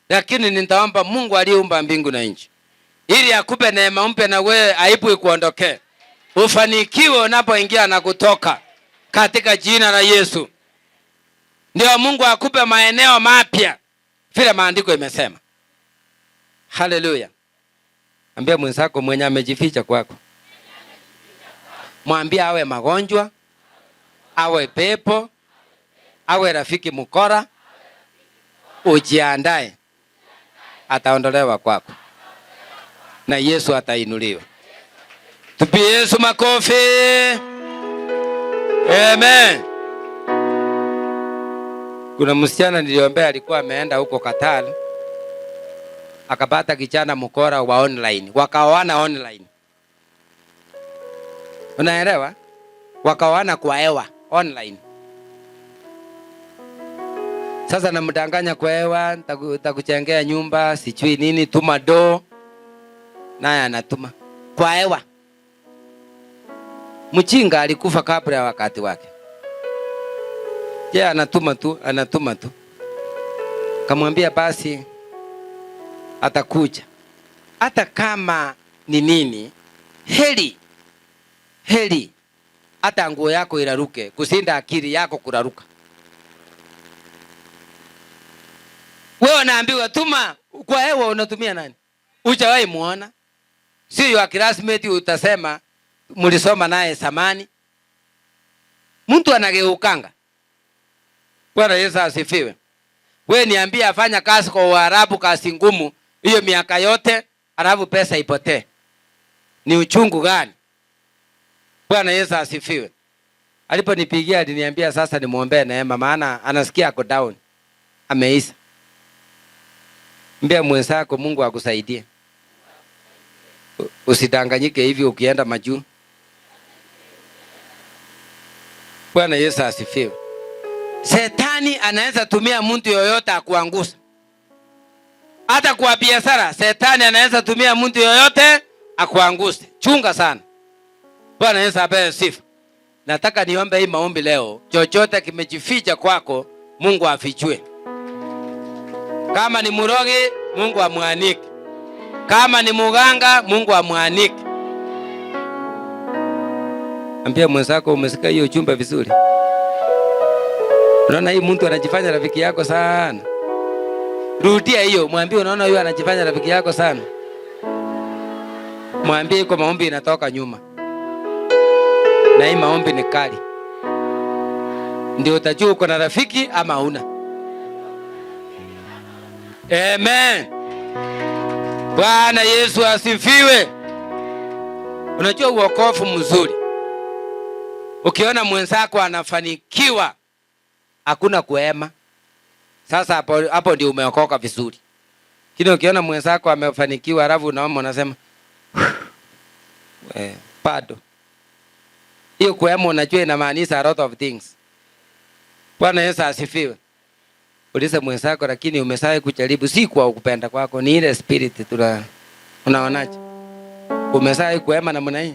Lakini nitaomba Mungu aliyeumba mbingu na nchi, ili akupe neema mpya na wewe aibu ikuondokee. Ufanikiwe unapoingia na kutoka katika jina la Yesu. Ndio Mungu akupe maeneo mapya vile maandiko imesema. Haleluya. Ambia mwenzako mwenye amejificha kwako, mwambie awe magonjwa, awe pepo, awe rafiki mkora, ujiandae, ataondolewa kwako na Yesu atainuliwa. Tupie Yesu makofi. Amen. Kuna msichana niliombea alikuwa ameenda huko Qatar, akapata kijana mkora wa online, wakaoana online. Unaelewa? Wakaoana kwa hewa online. Sasa namdanganya kwa hewa, nitakuchengea nyumba, sijui nini, tuma do. Naye anatuma kwa hewa. Mchinga alikufa kabla ya wakati wake. Anatuma tu. Kamwambia basi atakuja. Hata kama ni nini, heri hata nguo yako iraruke kusinda akili yako kuraruka. Wewe unaambiwa tuma kwa hewa, unatumia nani? Hujawahi muona? Sio your classmate utasema mlisoma naye zamani. Mtu anageukanga. Bwana Yesu asifiwe. Wewe niambie afanya kazi kwa Waarabu, kazi ngumu hiyo miaka yote, alafu pesa ipotee. Ni uchungu gani? Bwana Yesu asifiwe. Aliponipigia aliniambia sasa nimuombee neema, maana anasikia ako down. Ameisa. Mbea mwenzako Mungu akusaidie. Usidanganyike hivi ukienda majuu. Bwana Yesu asifiwe. Shetani anaweza tumia mtu yoyote akuangusha. Hata kwa biashara, Shetani anaweza tumia mtu yoyote akuangushe. Chunga sana. Bwana Yesu apewe sifa. Nataka niombe hii maombi leo. Chochote kimejificha kwako, Mungu afichue. Kama ni murogi, Mungu amwanike. Kama ni muganga, Mungu amwanike. Ambia mwenzako umesikia hiyo ujumbe vizuri. Unaona hii mtu anajifanya rafiki yako sana. Rudia hiyo, mwambie unaona huyu anajifanya rafiki yako sana. Mwambie yuko maombi inatoka nyuma. Na hii maombi ni kali. Ndio utajua uko na rafiki ama huna. Amen. Bwana Yesu asifiwe. Unajua uokofu mzuri, ukiona mwenzako anafanikiwa, hakuna kuhema. Sasa hapo ndio umeokoka vizuri. Kile ukiona mwenzako amefanikiwa alafu unaomba unasema bado. Hiyo kuhema unajua inamaanisha a lot of things. Bwana Yesu asifiwe. Uliza mwenzako, lakini umesahau kujaribu, si kwa kupenda kwako, ni ile spirit unaonaje? Umesahau kuhema namna hii.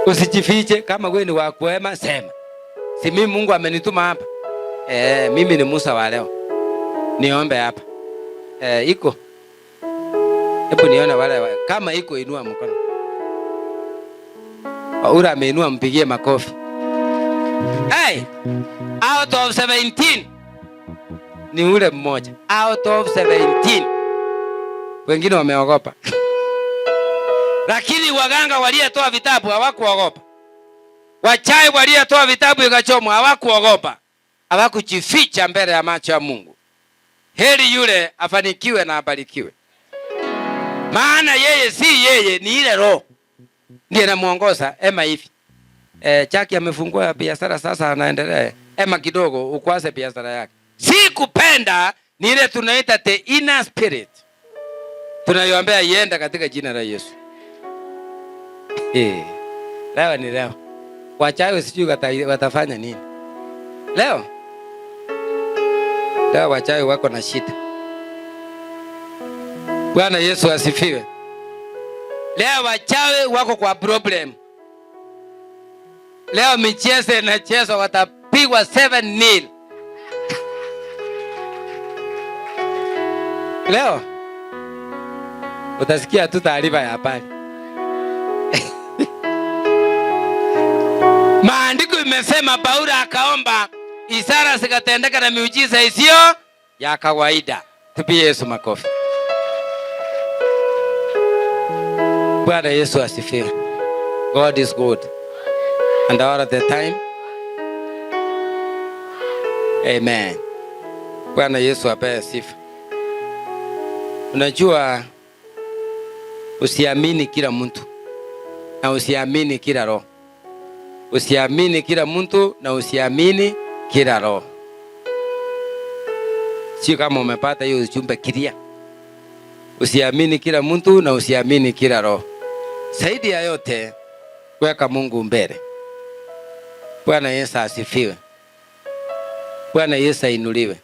Usijifiche, kama wewe ni wa kuhema sema. Si mimi Mungu amenituma hapa. Mimi ni Musa wa leo. Niombe hapa. Iko. Hebu nione wale kama iko, inua mkono. Ura ameinua, mpigie makofi. Hey! Out of 17 ni ule mmoja. Out of 17 wengine wameogopa. Lakini waganga waliyetoa vitabu hawakuogopa. Wachawi waliyetoa vitabu ikachomwa hawakuogopa. Hawakujificha mbele ya macho ya Mungu. Heri yule afanikiwe na abarikiwe. Maana yeye si yeye, ni ile roho ndiye anamuongoza. Ema hivi. Chaki amefungua biashara sasa anaendelea. Ema kidogo ukwaze biashara yake. Si kupenda, ni ile tunaita the inner spirit. Tunaiombea iende katika jina la Yesu. Leo ni leo. Wachawi sijui watafanya nini. Leo wachawi wako na shida. Bwana Yesu asifiwe. Leo wachawi wako kwa problem. Leo michezo inachezwa, watapigwa 7-0. Leo utasikia tu taarifa ya habari. Maandiko imesema Paulo akaomba, ishara zikatendeka na miujiza isiyo ya kawaida. Tupie Yesu makofi. Bwana Yesu asifiwe. God is good. And all of the time. Amen. Bwana Yesu apewe sifa. Unajua usiamini kila mtu na usiamini kila roho. Usiamini kila mtu na usiamini kila roho. Sio kama umepata hiyo ujumbe kilia. Usiamini kila mtu na usiamini kila roho. Zaidi ya yote, weka Mungu mbele. Bwana Yesu asifiwe. Bwana Yesu ainuliwe.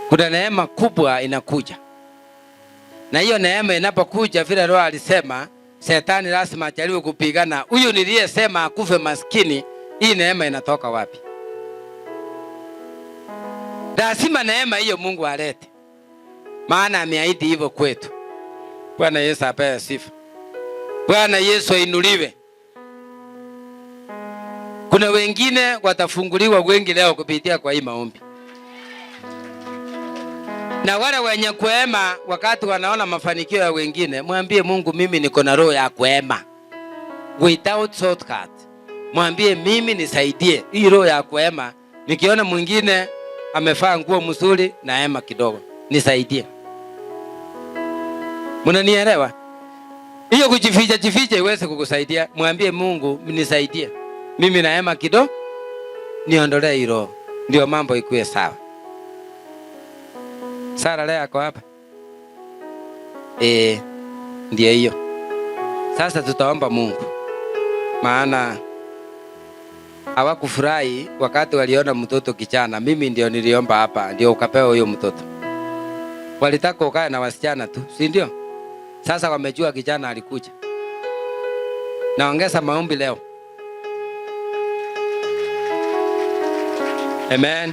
Kuna neema kubwa inakuja. Na hiyo neema inapokuja, vile Roho alisema, Shetani lazima ajaribu kupigana. Huyu niliyesema akufe maskini, hii neema inatoka wapi? Lazima neema hiyo Mungu alete, maana ameahidi hivyo kwetu. Bwana Yesu apewe sifa. Bwana Yesu ainuliwe. Kuna wengine watafunguliwa wengi leo kupitia kwa hii maombi. Na wale wenye kuema wakati wanaona mafanikio ya wengine, mwambie Mungu, mimi niko na roho ya kuema. Without shortcut. Mwambie mimi nisaidie. Hii roho ya kuema, nikiona mwingine amevaa nguo mzuri na ema kidogo, nisaidie. Mnanielewa? Hiyo kujificha iweze kukusaidia. Mwambie Mungu, nisaidie. Mimi na ema kidogo, niondolee hilo. Ndio mambo ikuwe sawa. Sara leo ako hapa. Ndio hiyo. Sasa tutaomba Mungu. Maana hawakufurahi wakati waliona mtoto kijana. Mimi ndio niliomba hapa, ndio ukapewa huyo mtoto. Walitaka ukae na wasichana tu, si ndio? Sasa wamejua kijana alikuja. Naongeza maombi leo. Amen.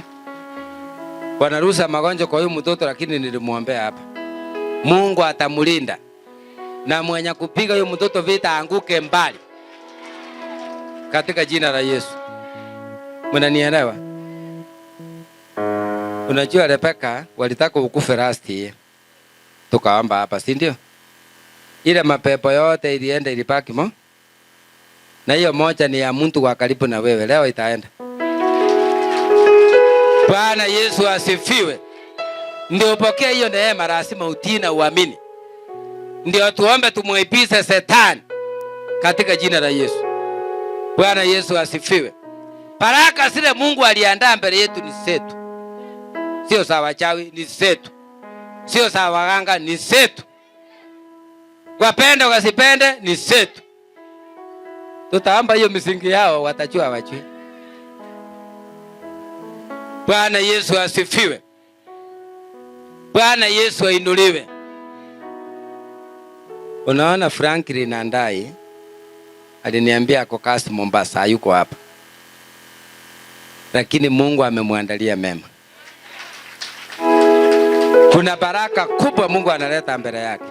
Wanaruhusa magonjwa kwa huyu mtoto, lakini nilimwombea hapa. Mungu atamulinda. Na mwenye kupiga huyu mtoto vita anguke mbali. Katika jina la Yesu. Mnanielewa? Unajua Rebeka walitaka ukufe rasti. Tukaomba hapa, si ndio? Ile mapepo yote ilienda ilipaki mo. Na hiyo moja ni ya mtu wa karibu na wewe. Leo itaenda. Bwana Yesu asifiwe. Ndio upokee hiyo neema, lazima utii na uamini. Ndio tuombe tumuipize Shetani katika jina la Yesu. Bwana Yesu asifiwe. Baraka zile Mungu aliandaa mbele yetu ni zetu. Sio za wachawi, ni zetu. Sio za waganga, ni zetu. Wapende wasipende, ni zetu. Tutaomba hiyo misingi yao, watajua wajui. Bwana Yesu asifiwe. Bwana Yesu ainuliwe. Unaona Franklin Andai aliniambia ako kasi Mombasa, yuko hapa. Lakini Mungu amemwandalia mema. Kuna baraka kubwa Mungu analeta mbele yake.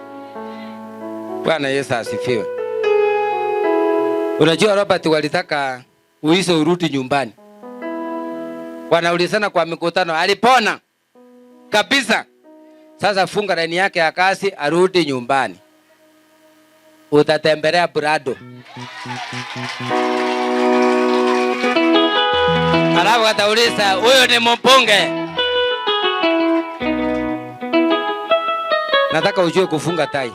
Bwana Yesu asifiwe. Unajua Robert walitaka uize urudi nyumbani. Wanaulizana kwa mikutano, alipona kabisa. Sasa funga laini yake ya kazi arudi nyumbani. Utatembelea Brado. Alafu atauliza, huyo ni mpunge. Nataka ujue kufunga tai.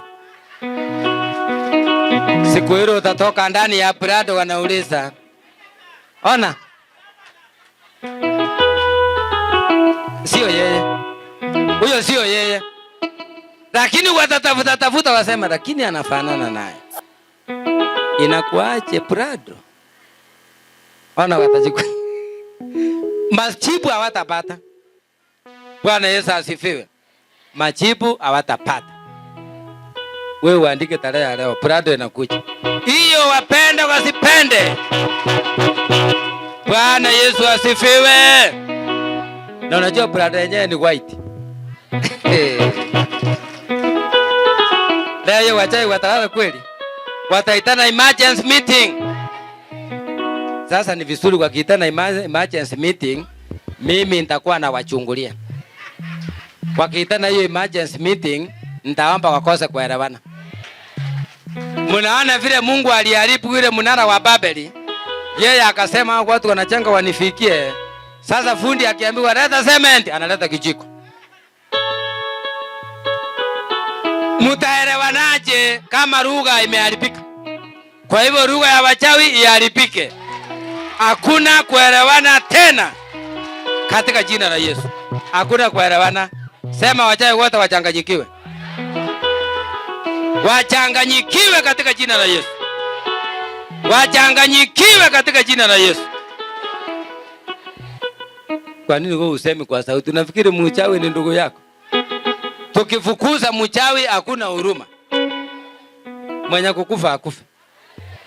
Siku hilo utatoka ndani ya Brado, wanauliza, ona, sio yeye. Huyo sio yeye. Lakini watatafuta wasema, lakini anafanana naye. Inakuaje Brado? Ona watajiku. Majibu hawatapata. Bwana Yesu asifiwe. Majibu hawatapata. Wewe uandike tarehe ya leo, Brado inakuja. Hiyo wapende wasipende. Bwana Yesu asifiwe. Na unajua Brado yenyewe ni white. Leo wachai watalala kweli. Wataitana emergency meeting. Sasa ni vizuri wakiitana emergency meeting, mimi nitakuwa na wachungulia. Wakiitana hiyo emergency meeting, nitaomba wakose kuelewana. Mnaona vile Mungu aliharibu ile mnara wa Babeli. Yeye akasema watu wanachanga wanifikie. Sasa fundi akiambiwa leta cement, analeta kijiko. Mtaelewanaje kama lugha imeharibika? Kwa hivyo lugha ya wachawi iharibike. Hakuna kuelewana tena katika jina la Yesu. Hakuna kuelewana. Sema wachawi wote wachanganyikiwe. Wachanganyikiwe katika jina la Yesu. Wachanganyikiwe katika jina la Yesu. Kwa nini wewe usemi kwa sauti? Unafikiri mchawi ni ndugu yako? Tukifukuza mchawi hakuna huruma. Mwenye kukufa akufe.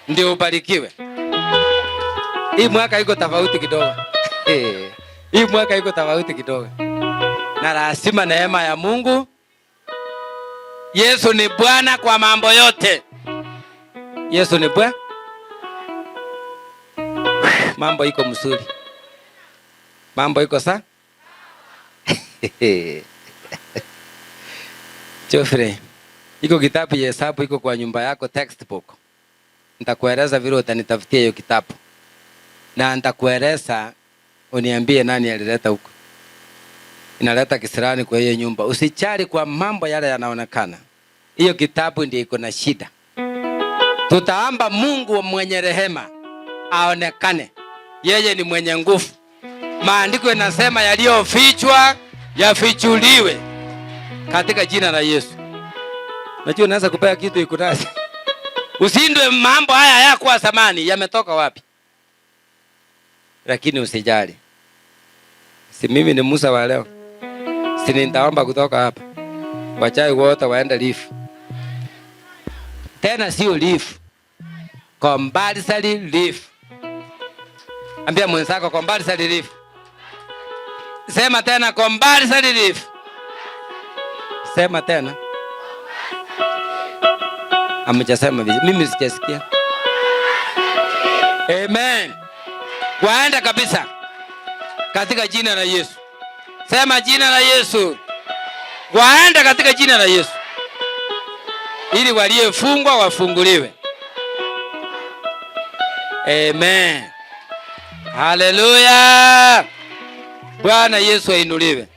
Ndio ubarikiwe. Hii mwaka iko tofauti kidogo. Hii mwaka iko tofauti kidogo. na lazima neema ya Mungu. Yesu ni Bwana kwa mambo yote. Yesu ni Bwana. Mambo iko mzuri. Mambo iko sawa. Geoffrey, iko kitabu ya hesabu iko kwa nyumba yako, textbook. Nitakueleza vile utanitafutia hiyo kitabu. Na nitakueleza uniambie nani alileta huko. Inaleta kisirani kwa hiyo nyumba. Usichari kwa mambo yale yanaonekana. Hiyo kitabu ndiyo iko na shida. Tutaomba Mungu mwenye rehema aonekane. Yeye ni mwenye nguvu. Maandiko yanasema yaliyofichwa yafichuliwe katika jina la Yesu. Najua unaweza kupea kitu ikutasi. Usindwe mambo haya yakuwa zamani, yametoka wapi? Lakini usijali. Si mimi ni Musa wa leo. Si nitaomba kutoka hapa. Wachai wote waende leave. Tena sio leave. Compulsory leave. Ambia mwenzako compulsory leave. Sema tena compulsory leave. Sema tena. Amejasema vizuri. Mimi sijasikia. Amen. Waenda kabisa. Katika jina la Yesu. Sema jina la Yesu. Waenda katika jina la Yesu. Ili waliofungwa wafunguliwe. Amen. Haleluya. Bwana Yesu ainuliwe.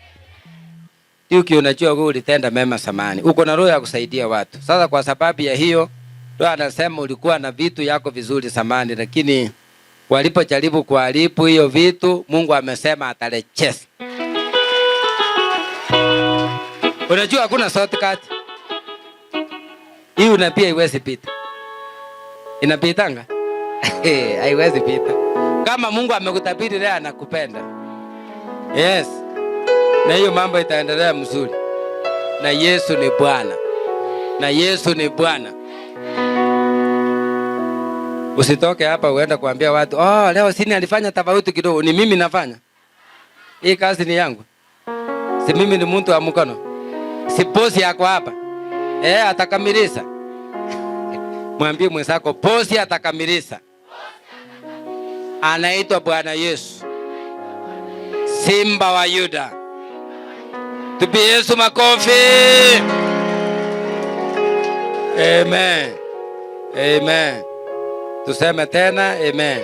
Ndio unajua wewe ulitenda mema samani. Uko na roho ya kusaidia watu. Sasa kwa sababu ya hiyo, ndio anasema ulikuwa na vitu yako vizuri samani, lakini walipojaribu kuharibu hiyo vitu, Mungu amesema atarejeza. Unajua hakuna shortcut. Hii unapia haiwezi pita. Inapitanga? Haiwezi pita. Kama Mungu amekutabiri leo anakupenda. Yes. Na hiyo mambo itaendelea mzuri. Na Yesu ni Bwana. Na Yesu ni Bwana. Usitoke hapa uende kuambia watu, "Oh, leo sini alifanya tofauti kidogo." Ni mimi nafanya. Hii kazi ni yangu. Si mimi ni mtu wa mkono. Si bosi yako hapa. Atakamilisha. Mwambie mwenzako bosi atakamilisha. Anaitwa Bwana Yesu. Simba wa Yuda. Tupie Yesu makofi. Amen. Amen. Tuseme tena amen.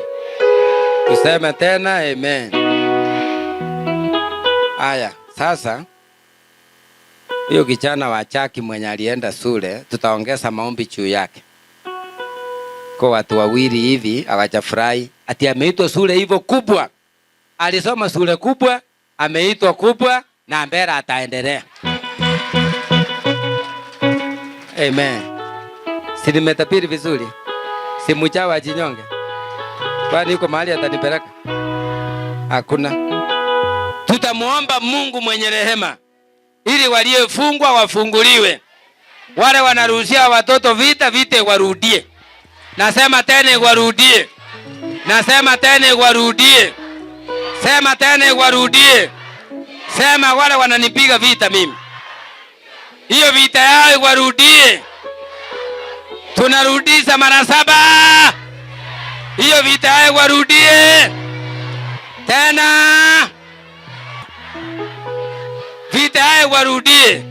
Tuseme tena amen. Aya, sasa hiyo kijana wa Chaki mwenye alienda shule, tutaongeza maombi juu yake. Kwa watu wawili hivi hawajafurahi ati ameitwa shule hivyo kubwa. Alisoma shule kubwa, ameitwa kubwa na mbele ataendelea. Amen. Si nimetapiri vizuri? Si mchawa jinyonge? Kwani yuko mahali atanipeleka? Hakuna. Tutamuomba Mungu mwenye rehema ili waliofungwa wafunguliwe. Wale wanaruhusia watoto vita warudie. Nasema tena warudie. Nasema tena warudie. Sema tena warudie. Sema wale wananipiga vita mimi. Hiyo vita yao warudie. Tunarudisha mara 7. Hiyo vita yao warudie. Tena. Vita yao warudie.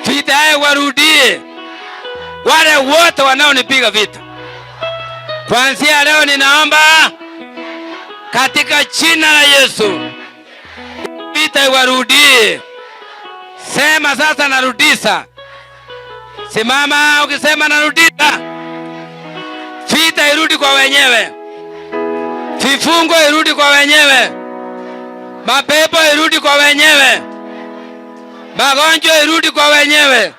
Vita yao warudie. Wale wote wanaonipiga vita. Kuanzia leo ninaomba katika jina la Yesu. Vita warudie. Sema sasa narudisha. Simama ukisema narudisha. Vita irudi kwa wenyewe. Vifungo irudi kwa wenyewe. Mapepo irudi kwa wenyewe. Magonjwa irudi kwa wenyewe.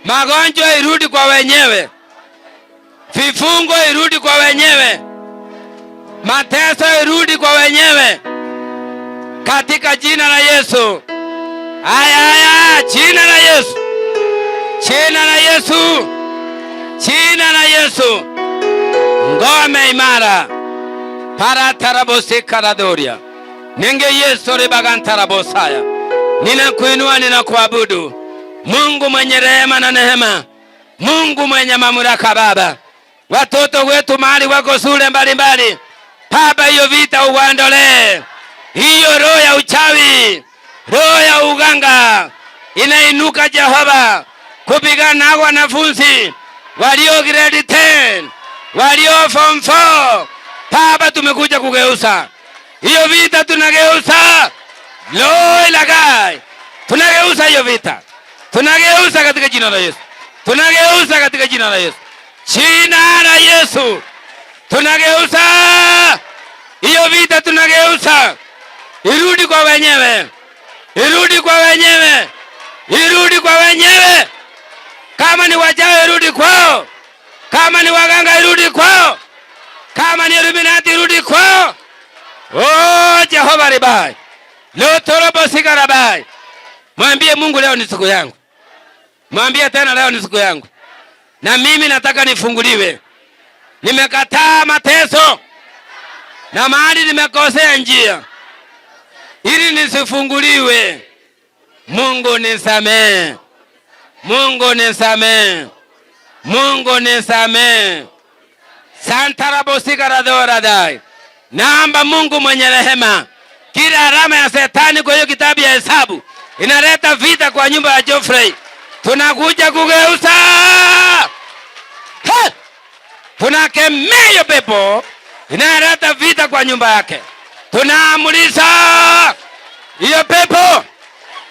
Magonjwa irudi kwa wenyewe. Vifungo irudi kwa wenyewe. Mateso irudi kwa wenyewe. Katika jina la Yesu. Aya, jina la Yesu. Jina la Yesu. Jina la Yesu. Ngome imara. Para tarabosi karadoria. Nenge Yesu ribagantara bosaya. Ninakuinua, ninakuabudu. Mungu mwenye rehema na neema. Mungu mwenye mamlaka Baba. Watoto wetu mahali wako shule mbalimbali. Baba, hiyo vita uwaondolee. Hiyo roho ya uchawi, roho ya uganga inainuka Jehova kupigana na wanafunzi walio grade 10, walio form 4. Baba, tumekuja kugeuza hiyo vita, tunageuza loi lagai, tunageuza hiyo vita, tunageuza katika jina la Yesu, tunageuza katika jina la Yesu, jina la Yesu, tunageuza hiyo vita, tunageuza. Irudi kwa wenyewe, irudi kwa wenyewe, irudi kwa wenyewe. Kama ni wachawi irudi kwao, kama ni waganga irudi kwao, kama ni Illuminati irudi kwao. Oh, Jehova ribai lotorobo sigarabai. Mwambie Mungu, leo ni siku yangu. Mwambie tena, leo ni siku yangu, na mimi nataka nifunguliwe. Nimekataa mateso na mahali nimekosea njia ili nisifunguliwe. Mungu nisamee, Mungu nisamee, Mungu nisamee. Santarabosikaradhoradai. Naomba Mungu mwenye rehema, kila alama ya Shetani kwa hiyo kitabu ya Hesabu inaleta vita kwa nyumba ya Geoffrey, tunakuja kugeuza. Tunakemea hiyo pepo inaleta vita kwa nyumba yake. Tunaamurisha hiyo pepo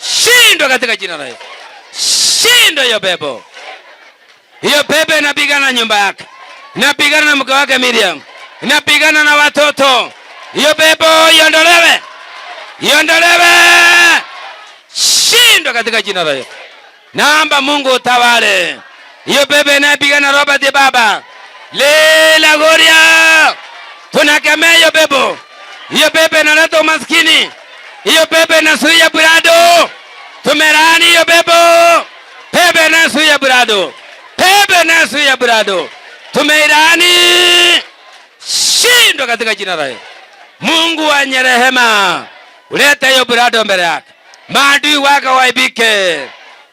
shindwe katika jina la Yesu. Shindwe hiyo pepo. Hiyo pepo inapigana na nyumba yake, inapigana na mke wake Miriam, inapigana na watoto. Hiyo pepo iondolewe, iondolewe, shindwe katika jina la Yesu. Naomba Mungu utawale hiyo pepo inapigana na Robert Baba Lela Goria. Tunakemea hiyo pepo. Hiyo pepo inaleta umaskini. Hiyo pepo inazuia burado. Tumerani hiyo pepo. Pepo inazuia burado. Pepo inazuia burado. Tumerani. Shindwa katika jina la Yesu. Mungu mwenye rehema, uleta hiyo burado mbele yake. Maadui wake waibike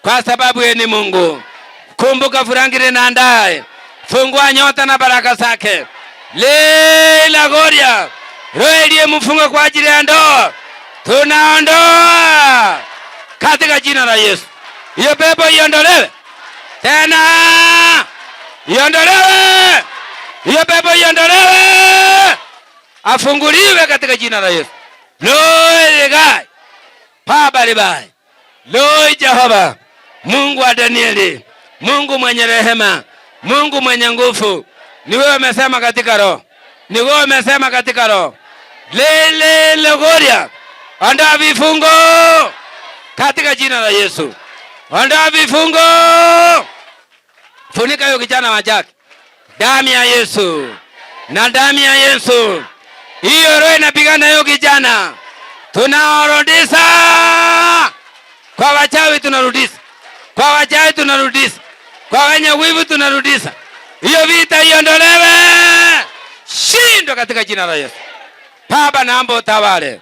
kwa sababu yeye ni Mungu. Kumbuka Furangire na Andaye. Fungua nyota na baraka zake. Lela Goria. Roho iliyemfunga kwa ajili ya ndoa tunaondoa katika jina la Yesu. Hiyo pepo iondolewe tena, iondolewe. Hiyo pepo iondolewe, afunguliwe katika jina la Yesu. Loi gai Baba libai, Loi Jehova, Mungu wa Danieli, Mungu mwenye rehema, Mungu mwenye nguvu. Ni wewe umesema katika roho, ni wewe umesema katika roho. Lele Logoria, ondoa vifungo katika jina la Yesu. Ondoa vifungo. Funika hiyo kijana wajake damu ya Yesu, na damu ya Yesu. Hiyo roho inapigana hiyo kijana, tunaorudisha kwa wachawi, tunarudisha kwa wachawi, tunarudisha kwa wenye wivu, tunarudisha. Hiyo vita iondolewe, shindwa katika jina la Yesu. Baba, naomba utawale,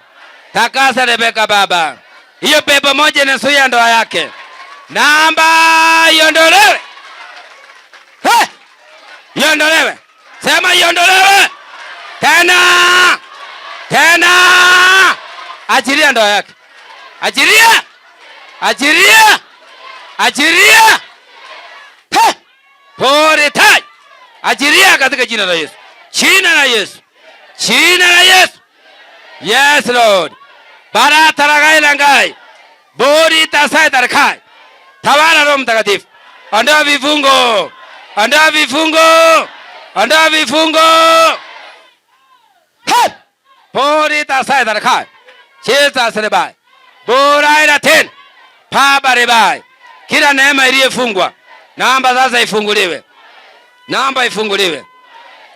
takasa Rebeka Baba. Hiyo pepo moja inazuia ndoa yake, naomba iondolewe. Iondolewe, sema iondolewe tena tena. Achilia ndoa yake, achilia, achilia, achilia. Pore tai, achilia katika jina la Yesu, jina la Yesu, jina la Yesu. Yes Lord. Barata ragai langai, bori tasai tarakai. Tawala Roho Mtakatifu. Ondoa vifungo, ondoa vifungo, ondoa vifungo. Bori tasai tarakai. Cheza serebai. Borai raten. Baba rebai. Kila neema iliyofungwa, naomba sasa ifunguliwe. Naomba ifunguliwe.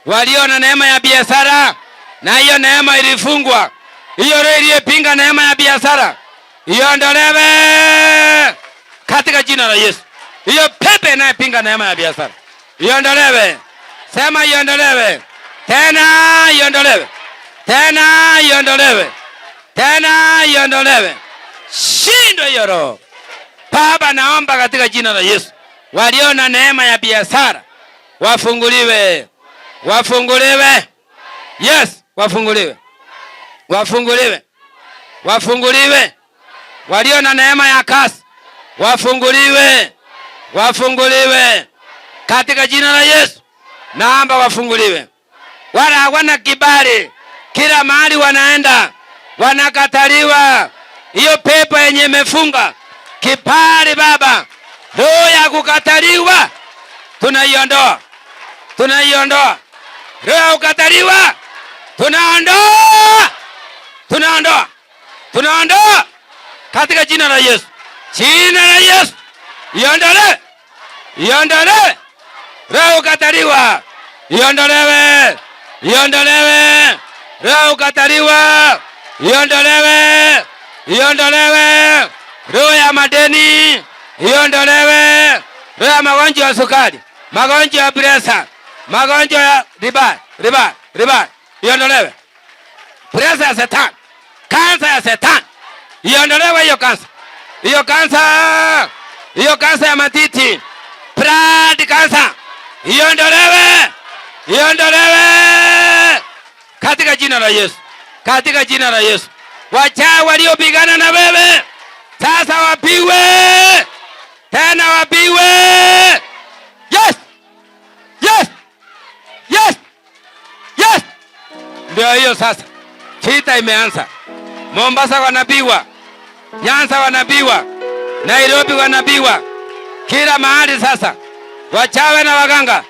Walio na neema ya biashara, na hiyo neema ilifungwa. Hiyo roho iliyopinga neema ya biashara iondolewe katika jina la Yesu. Hiyo pepe inayopinga neema ya biashara iondolewe. Sema iondolewe. Tena iondolewe. Tena iondolewe. tena iondolewe. Shindwe hiyo roho. Baba, naomba katika jina la Yesu, walio na neema ya biashara wafunguliwe. Wafunguliwe. Yes, wafunguliwe. Wafunguliwe. Wafunguliwe. Walio na neema ya kazi wafunguliwe. Wafunguliwe. Katika jina la Yesu naomba wafunguliwe. Wala hawana kibali, kila mahali wanaenda wanakataliwa. Hiyo pepo yenye imefunga kibali Baba, roho ya kukataliwa tunaiondoa. Tunaiondoa. Roho ya kukataliwa tunaondoa. Tunaondoa. Tunaondoa. Katika jina la Yesu. Jina la Yesu. Iondolewe. Iondolewe. Roho kukataliwa. Iondolewe. Iondolewe. Roho kukataliwa. Iondolewe. Iondolewe. Roho ya madeni. Iondolewe. Roho ya magonjwa ya sukari, magonjwa ya presha, magonjwa ya riba. Iondolewe. Presha ya Shetani. Kansa ya Shetani. Iondolewe hiyo kansa. Hiyo kansa. Hiyo kansa ya matiti. Blood kansa. Iondolewe. Iondolewe. Katika jina la Yesu. Katika jina la Yesu. Wachawi waliopigana na wewe sasa wapiwe. Tena wapiwe. Yes. Yes. Yes. Yes. Ndio hiyo sasa. Vita imeanza. Mombasa wanapiwa. Nyanza wanapiwa. Nairobi wanapiwa. Kila mahali sasa. Wachawi na waganga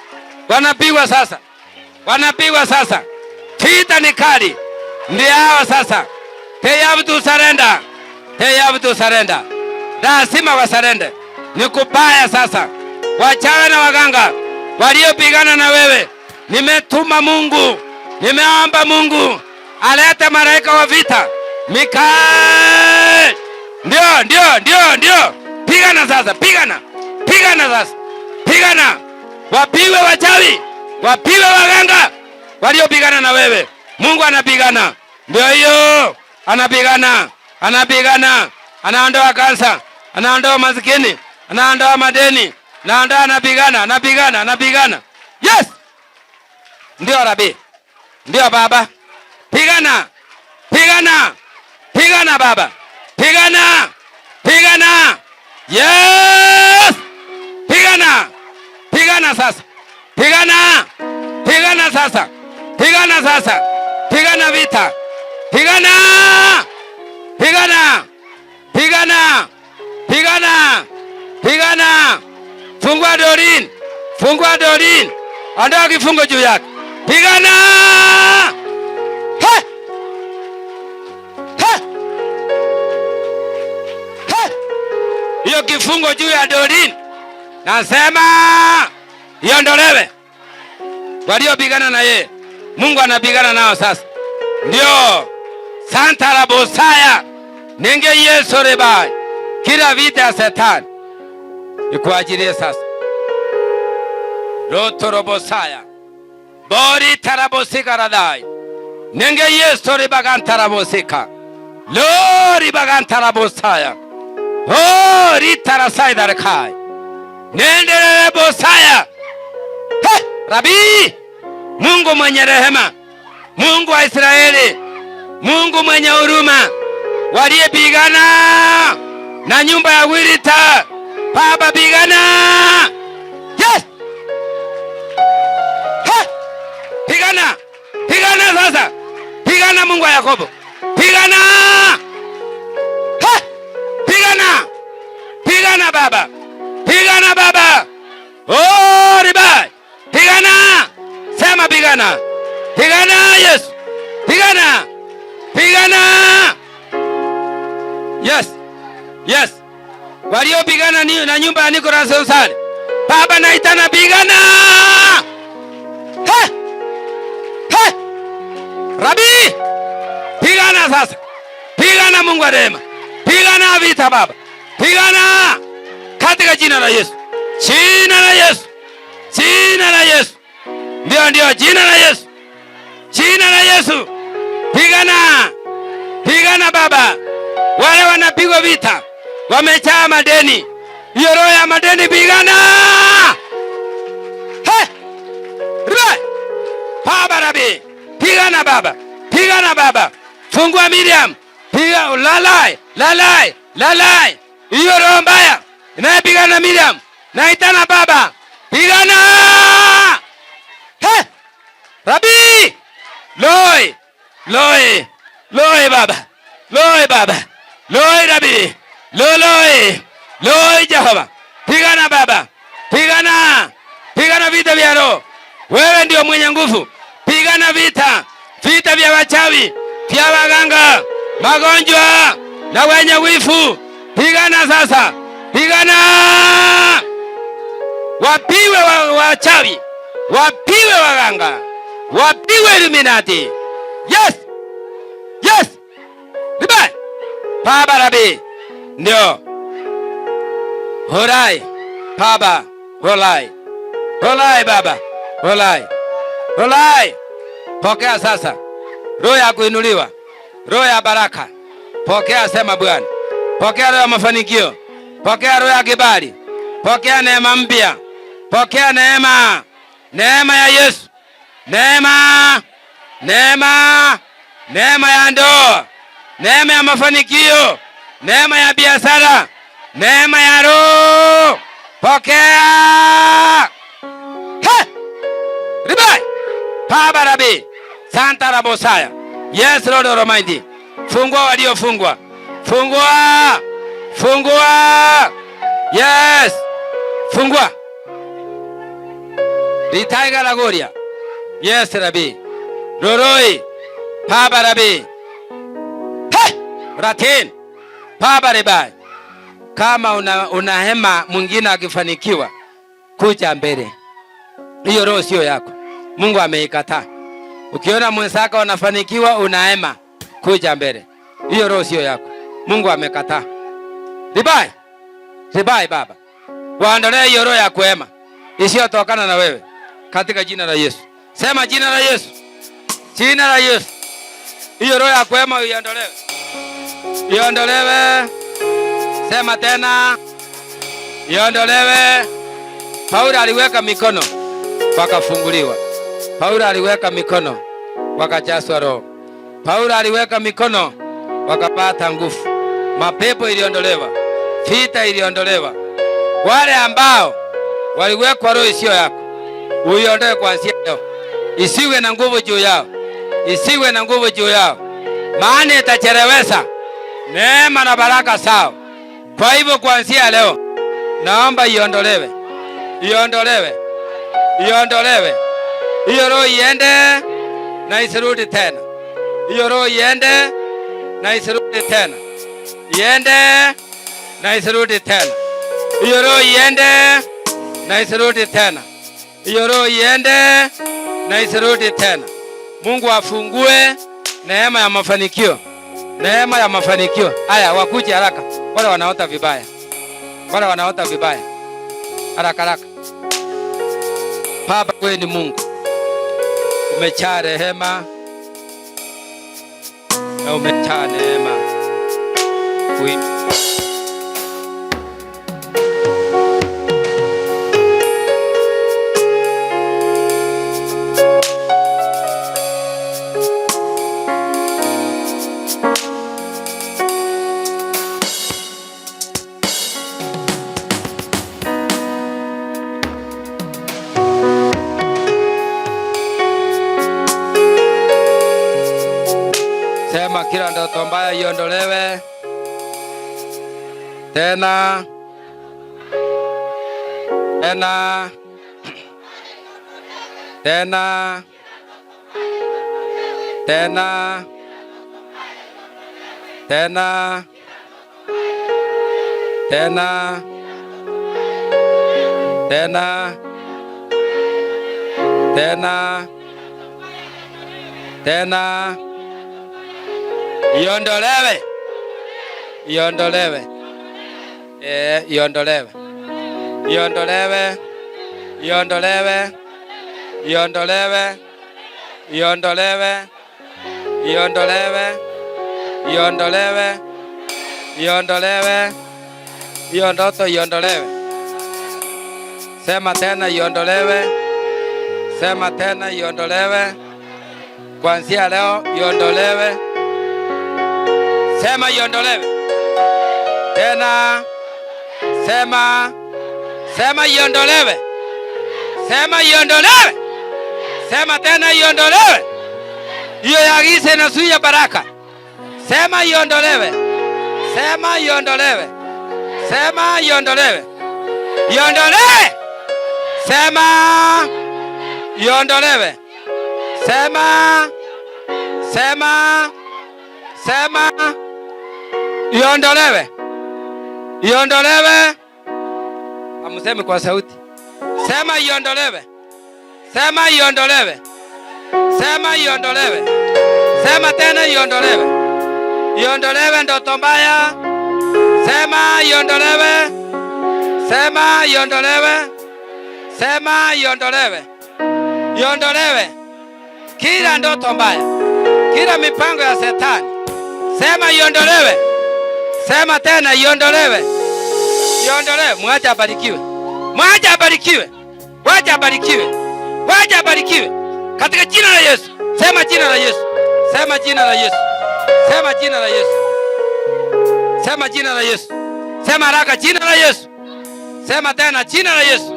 wanapiwa sasa. Wanapiwa sasa. Vita ni kali. Ndio hao sasa. They have to surrender. They have to surrender. Lazima wasarende. Ni kubaya sasa. Wachawi na waganga waliopigana na wewe, nimetuma Mungu. Nimeomba Mungu alete malaika wa vita. Mikael. Ndio. Pigana sasa. Pigana sasa. Pigana. Wapiwe wachawi. Wapiwe waganga waliopigana na wewe. Mungu anapigana. Ndio hiyo. Anapigana. Anaondoa kansa. Anaondoa maskini. Anaondoa madeni. Anapigana. Yes. Ndio Rabi. Ndio Baba. Pigana Baba. Pigana. Yes. Pigana sasa. Pigana sasa. Pigana vita. Pigana. Fungua Dorin. Ondoa kifungo juu yake. Pigana. Hiyo kifungo juu ya Dorin nasema iondolewe. Waliopigana na yeye Mungu anapigana nao sasa. Ndio Santa la Bosaya nenge Yesu rebai. Kila vita ya Shetani ikuajilie sasa. Roto robosaya bori tarabosika radai nenge Yesu rebagan tarabosika lori bagan tarabosaya hori tarasai darkai nendele bosaya. Rabi, Mungu mwenye rehema, Mungu wa Israeli, Mungu mwenye huruma, waliyepigana na nyumba ya Wirita, Baba pigana. Yes. Pigana sasa. Pigana Mungu wa Yakobo. Pigana Baba. Pigana Baba. Oh, ribai. Pigana. Sema pigana. Pigana Yesu. Pigana. Yes. Waliopigana na nyumba ya Nicholas Osali, Baba naitana pigana. Rabi, pigana sasa. Pigana Mungu wa rehema. Pigana vita Baba. Pigana katika jina la Yesu. Jina la Yesu. Ndio jina la Yesu. Pigana. pigana Baba. Wale wanapigwa vita, wamechaa madeni, hiyo roho ya madeni pigana. Baba Rabi, pigana Baba, pigana Baba. Fungua Miriam, piga lalai. Hiyo roho mbaya inayepigana Miriam, naitana Baba, pigana. Rabi, loi Baba, loi Rabi, loi Jehova, pigana Baba, pigana vita vya roho. Wewe ndio mwenye nguvu. Pigana vita vya wachawi, vya waganga, magonjwa na wenye wifu. Pigana sasa, pigana. Wapiwe wachawi, wapiwe waganga, wapiwe Illuminati. Yes. Ribai. Baba Rabi. Ndio. Horai. Baba. Horai Baba. Horai. Pokea sasa roho ya kuinuliwa, roho ya baraka. Pokea, sema Bwana. Pokea roho ya mafanikio, pokea roho ya kibali, pokea neema mpya, pokea neema ya Yesu, neema ya ndoa, neema ya mafanikio, neema ya biashara, neema ya roho. Pokea. Ribai. Baba Rabi, Santa Rabosaya. Yes, Lord Almighty. Fungua waliofungwa. Fungua. Yes. Fungua. Ritaiga la gloria. Yes, Rabi. Roroi. Baba Rabi. Ratin. Baba Ribai. Kama una hema mwingine akifanikiwa, kuja mbele. Hiyo roho sio yako. Mungu ameikataa. Ukiona mwenzako anafanikiwa unahema, kuja mbele. Hiyo roho sio yako. Mungu amekataa. Ribai Baba. Waondolee hiyo roho ya kuhema isiyotokana na wewe katika jina la Yesu. Sema jina la Yesu. Jina la Yesu. Hiyo roho ya kuhema iondolewe. Sema tena. Iondolewe. Paulo aliweka mikono wakafunguliwa. Paulo aliweka mikono wakajazwa roho. Paulo aliweka mikono wakapata nguvu. Mapepo iliondolewa, vita iliondolewa. Wale ambao waliwekwa roho isiyo yako, uiondoe kuanzia leo. Isiwe na nguvu juu yao, maana itachelewesha neema na baraka sawa. Kwa hivyo kuanzia leo naomba iondolewe. Hiyo roho iende na isirudi tena. Hiyo roho iende na isirudi tena. Iende na isirudi tena. Hiyo roho iende na isirudi tena. Hiyo roho iende na isirudi tena. Mungu afungue neema ya mafanikio. Neema ya mafanikio. Haya, wakuje haraka. Wale wanaota vibaya. Haraka. Baba, wewe ni Mungu. Umejaa rehema na umejaa neema. Sema kila ndoto mbaya iondolewe. Tena. Iondolewe. Iondolewe. Iondolewe. Iondolewe. Iondolewe. Iondolewe. Iondolewe. Iondolewe. iondolewe, iondolewe, hiyo ndoto iondolewe. Sema tena iondolewe, sema tena iondolewe, kuanzia leo iondolewe, sema iondolewe tena, sema iondolewe, sema iondolewe, sema tena iondolewe. Hiyo ya giza inazuia baraka, sema iondolewe, sema iondolewe, sema iondolewe, iondolewe, sema iondolewe, sema iondolewe, iondolewe. Amuseme kwa sauti, sema iondolewe, sema iondolewe, sema iondolewe, sema tena iondolewe, iondolewe ndoto mbaya, sema iondolewe, sema iondolewe, sema iondolewe, iondolewe kila ndoto mbaya, kila mipango ya Shetani, sema iondolewe, sema tena iondolewe, iondolewe. Mwache abarikiwe, mwache abarikiwe, mwache abarikiwe, mwache abarikiwe katika jina la Yesu. Sema jina la Yesu, sema jina la Yesu, sema jina la Yesu, sema jina la Yesu, sema haraka jina la Yesu, sema tena jina la Yesu.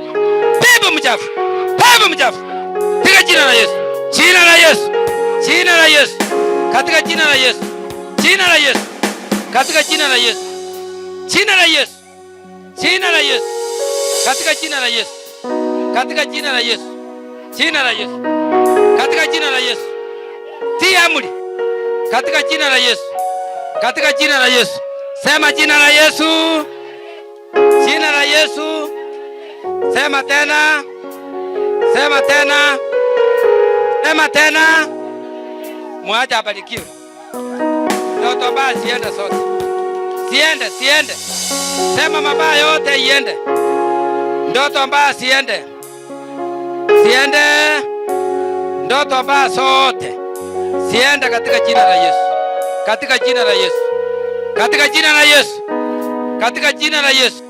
Pepo mchafu, pepo mchafu, katika jina la Yesu, jina la Yesu, jina la Yesu, katika jina la Yesu, jina la Yesu, katika jina la Yesu, jina la Yesu, jina la Yesu, katika jina la Yesu, katika jina la Yesu, jina la Yesu, katika jina la Yesu. Tia amri katika jina la Yesu, katika jina la Yesu. Sema jina la Yesu, jina la Yesu. Sema tena, sema tena, sema tena. Mwache abarikiwe. Ndoto mbaya siende sote, siende, siende. Sema mabaya yote iende, ndoto mbaya siende, siende, ndoto mbaya sote siende katika jina la Yesu, katika jina la Yesu, katika jina la Yesu, katika jina la Yesu,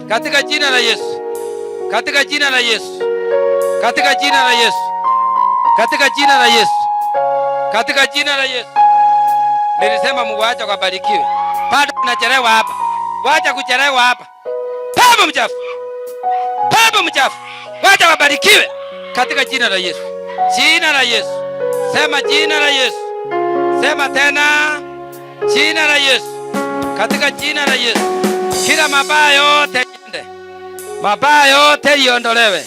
katika jina la Yesu, katika jina la Yesu, katika jina la Yesu, katika jina la Yesu, katika jina la Yesu. Nilisema muwache kubarikiwe. Bado unachelewa hapa. Wacha kuchelewa hapa. Pepo mchafu, pepo mchafu, wacha kubarikiwe katika jina la Yesu, jina la Yesu. Sema jina la Yesu, sema tena jina la Yesu, katika jina la Yesu. Kila mabaya yote iende, mabaya yote iondolewe.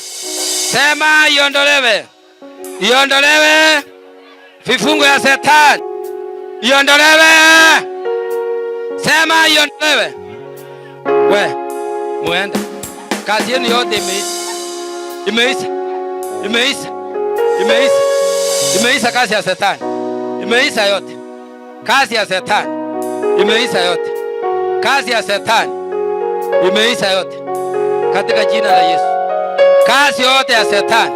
Sema iondolewe, iondolewe. Vifungo ya Shetani iondolewe, sema iondolewe. We muende, kazi yenu yote imeisha, imeisha, imeisha, imeisha, imeisha. Kazi ya Shetani imeisha yote, kazi ya Shetani imeisha yote, kazi ya Shetani imeisha yote katika jina la Yesu. Kazi yote ya Shetani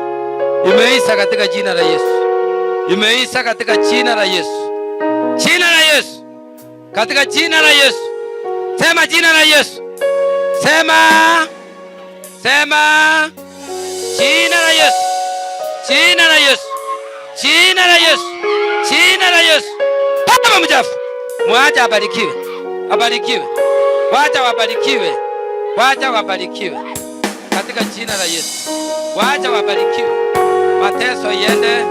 imeisha katika jina la Yesu, imeisha katika jina la Yesu, jina la Yesu, katika jina la Yesu. Sema jina la Yesu, sema, sema jina la Yesu, jina la Yesu, jina la Yesu, jina la Yesu. Pepo mchafu, mwache abarikiwe, abarikiwe, wacha wabarikiwe, wacha wabarikiwe katika jina la Yesu, wacha wabarikiwe. Mateso iende,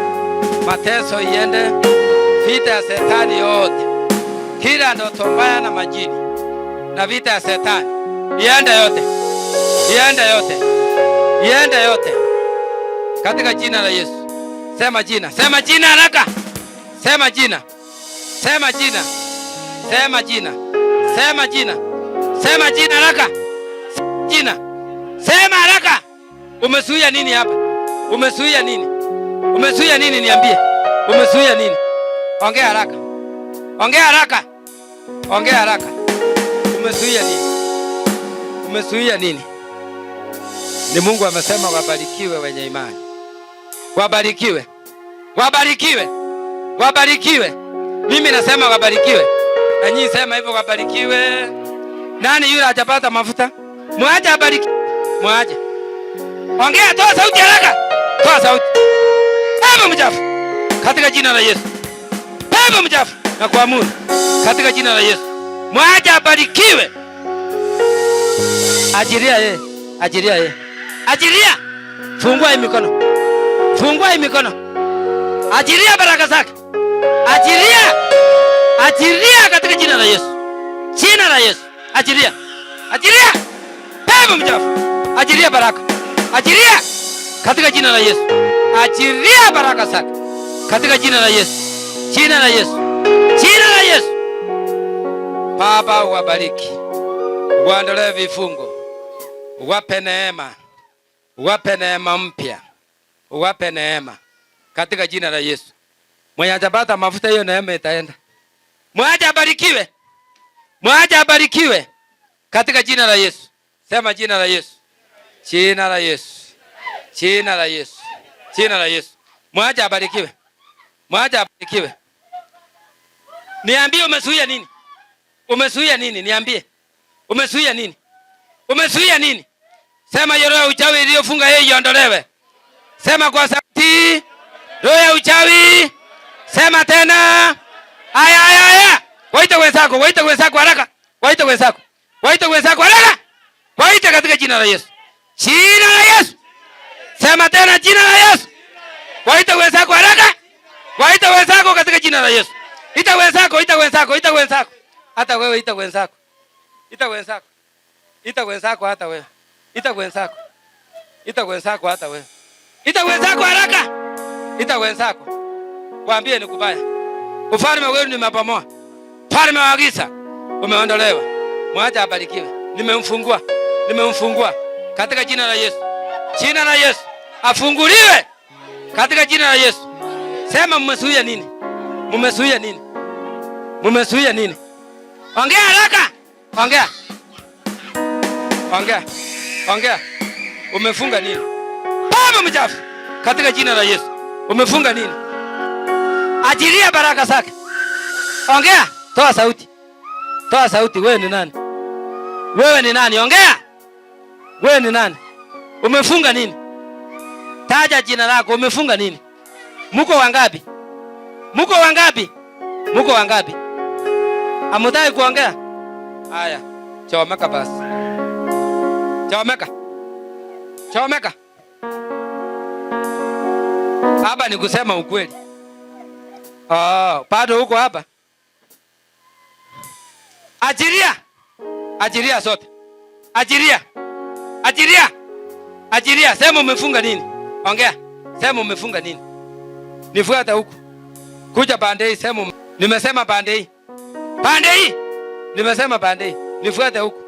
mateso iende, vita ya Shetani yote, kila ndoto mbaya na majini na vita ya Shetani iende yote, iende yote, iende yote katika jina la Yesu. Sema jina, sema jina haraka, sema jina, sema jina, sema jina, sema jina, sema jina haraka, jina, sema haraka. Umezuia nini hapa? Umezuia nini? Umezuia nini? Niambie, umezuia nini? Ongea haraka, ongea haraka, ongea haraka. Umezuia nini? Umezuia nini? Ni Mungu amesema wabarikiwe wenye imani, wabarikiwe, wabarikiwe, wabarikiwe. Mimi nasema wabarikiwe, Na nyinyi sema hivyo, kabarikiwe. Nani yule hajapata mafuta? Mwaje abariki. Mwaje. Ongea, toa sauti haraka. Toa sauti. Pepo mchafu katika jina la Yesu. Pepo mchafu na kuamuru katika jina la Yesu. Mwaje abarikiwe. Ajiria yeye. Ajiria yeye. Ajiria. Fungua hii mikono. Fungua hii mikono. Ajiria baraka zake. Ajiria. Ajiria katika jina la Yesu. Jina la Yesu. Ajiria. Ajiria. Pepo mchafu. Ajiria baraka. Ajiria katika jina la Yesu. Ajiria baraka zake katika jina la Yesu. Jina la Yesu. Jina la Yesu. Baba, uwabariki. Uwaondolee vifungo. Uwape neema. Uwape neema mpya. Uwape neema katika jina la Yesu. Mwenye hajapata mafuta, hiyo neema itaenda. Mwaje abarikiwe. Mwaje abarikiwe katika jina la Yesu. Sema jina la Yesu. Jina la Yesu. Jina la Yesu. Jina la Yesu. Mwaje abarikiwe. Mwaje abarikiwe. Niambie umezuia nini? Umezuia nini? Niambie. Umezuia nini? Umezuia nini? Sema roho ya uchawi iliyofunga yeye iondolewe. Sema kwa sauti. Roho ya uchawi. Sema tena. Aya aya aya. Waita wenzako, waita wenzako haraka. Waita wenzako. Waita wenzako haraka. Waita katika jina la Yesu. Jina la Yesu. Sema tena jina la Yesu. Waita wenzako haraka. Waita wenzako katika jina la Yesu. Ita wenzako, ita wenzako, ita wenzako. Hata wewe ita wenzako. Ita wenzako. Ita wenzako hata wewe. Ita wenzako. Ita wenzako hata wewe. Ita wenzako haraka. Ita wenzako. Waambie ni kubaya. Ufalme wenu nimepamoa. Ufalme wa giza umeondolewa. Mwache abarikiwe. Nimemfungua. Nimemfungua katika jina la Yesu. Jina la Yesu. Afunguliwe katika jina la Yesu. Sema mmezuia nini? Mmezuia nini? Mmezuia nini? Ongea haraka. Ongea. Ongea. Ongea. Umefunga nini? Baba mchafu katika jina la Yesu. Umefunga nini? Ajiria baraka zake. Ongea. Toa sauti. Toa sauti. Wewe ni nani? Wewe ni nani? Ongea. Wewe ni nani? Umefunga nini? Taja jina lako. Umefunga nini? Muko wangapi? Muko wangapi? Muko wangapi? Hamtaki kuongea? Haya. Chomeka basi. Chomeka. Chomeka. Hapa ni kusema ukweli. Bado huko hapa. Ajiria. Ajiria sote. Ajiria. Ajiria. Ajiria. Sema umefunga nini? Ongea. Sema umefunga nini? Nifuata huku. Kuja pande hii. Sema nimesema pande hii. Pande hii. Nimesema pande hii. Nifuate huku.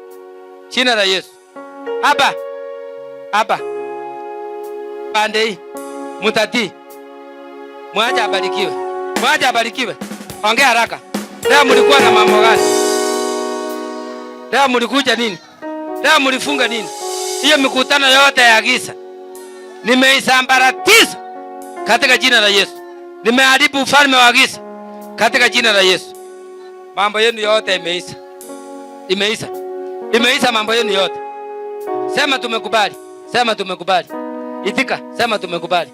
Jina la Yesu. Hapa. Hapa. Pande hii. Mutati. Mwaje abarikiwe. Mwaje abarikiwe. Ongea haraka. Leo mlikuwa na mambo gani? Leo mlikuja nini? Leo mlifunga nini? Hiyo mikutano yote ya giza nimeisambaratisha katika jina la Yesu. Nimeharibu ufalme wa giza katika jina la Yesu. Mambo yenu yote imeisha. Imeisha. Imeisha mambo yenu yote. Sema tumekubali. Sema tumekubali. Itika, sema tumekubali.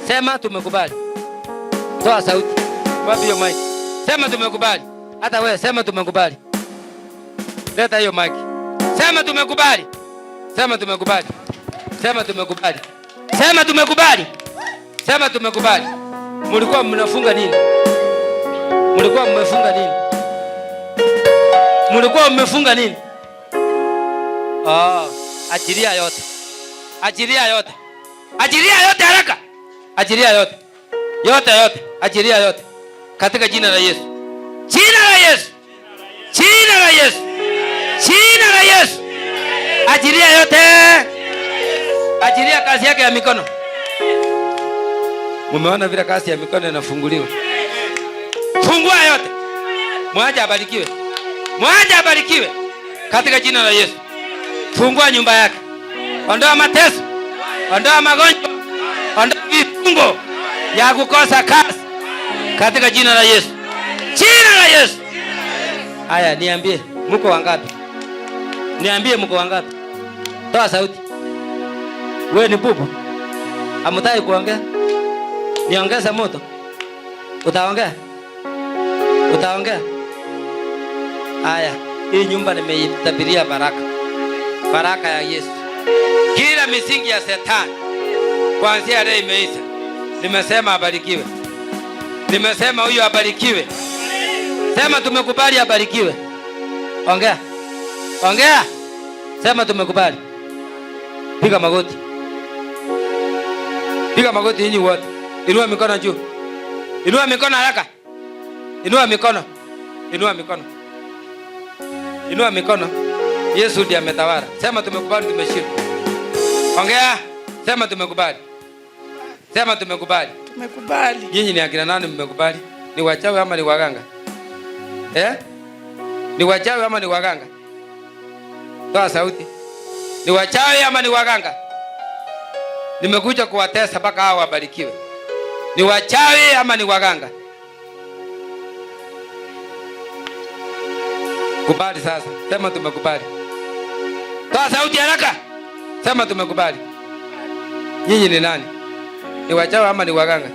Sema tumekubali. Toa sauti. Wapi hiyo mic? Sema tumekubali. Hata wewe sema tumekubali. Leta hiyo mic. Sema tumekubali. Sema tumekubali. Sema tumekubali. Sema tumekubali. Sema tumekubali. Mlikuwa mnafunga nini? Mlikuwa mmefunga nini? Mlikuwa mmefunga nini? Ajiria yote. Ajiria yote. Ajiria yote haraka. Ajiria yote. Yote yote. Ajiria yote. Katika jina la Yesu. Jina la Yesu. Jina la Yesu. Jina la Yesu. Ajiria yote. Ajiria kazi yake ya mikono. Mumeona vile kazi ya mikono inafunguliwa. Fungua yote. Mwaje abarikiwe. Mwaje abarikiwe. Katika jina la Yesu. Fungua nyumba yake. Ondoa mateso. Ondoa magonjwa. Ondoa vifungo ya kukosa kazi. Katika jina la Yesu. Jina la Yesu. Aya, niambie mko wangapi? Niambie mko wangapi? Toa sauti. Wewe ni bubu? Hamtaki kuongea? Niongeza moto. Utaongea? Utaongea? Aya, hii nyumba nimeitabiria baraka. Baraka ya Yesu. Kila misingi ya Shetani kuanzia leo imeisha. Nimesema abarikiwe. Nimesema huyu abarikiwe. Sema tumekubali abarikiwe. Ongea. Ongea. Sema tumekubali. Piga magoti. Piga magoti nyinyi wote. Inua mikono juu. Inua mikono haraka. Inua mikono. Inua mikono. Inua mikono. Yesu ndiye ametawala. Sema tumekubali, tumeshinda. Ongea. Sema tumekubali. Sema tumekubali. Tumekubali. Nyinyi ni akina nani mmekubali? Ni wachawi ama ni waganga? Ni wachawi ama ni waganga? Toa sauti. Ni wachawi ama ni waganga? Nimekuja kuwatesa mpaka hao wabarikiwe. Ni wachawi ama ni waganga? Kubali sasa. Sema tumekubali. Toa sauti haraka. Sema tumekubali. Nyinyi ni nani? Ni wachawi ama ni waganga?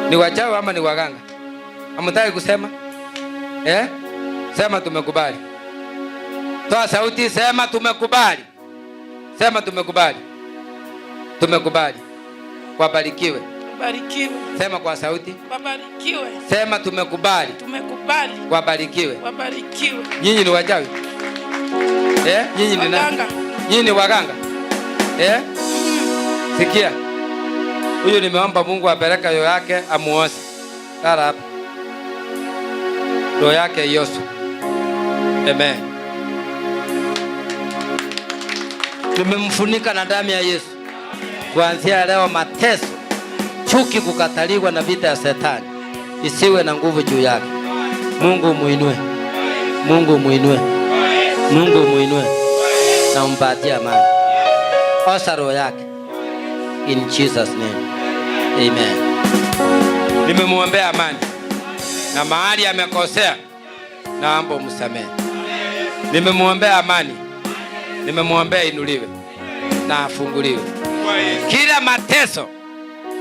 Ni wachawi ama ni waganga? Hamtaki kusema? Sema tumekubali. Toa sauti, sema tumekubali. Sema tumekubali. Tumekubali. Wabarikiwe. Wabarikiwe. Sema kwa sauti. Wabarikiwe. Sema tumekubali. Tumekubali. Wabarikiwe. Wabarikiwe. Nyinyi ni wachawi? Nyinyi ni nani? Nyinyi ni waganga? Sikia. Huyu nimeomba Mungu apeleke roho yake amuoshe. Sala hapa. Roho yake Yesu. Amen. Tumemfunika na damu ya Yesu. Kuanzia leo mateso, chuki, kukataliwa na vita ya Shetani isiwe na nguvu juu yake. Mungu muinue. Mungu muinue. Mungu muinue. Na umpatie amani. Osha roho yake. In Jesus name. Amen. Nimemuombea amani. Na mahali amekosea, naomba msamehe. Nimemuombea amani. Nimemuombea inuliwe na afunguliwe. Kila mateso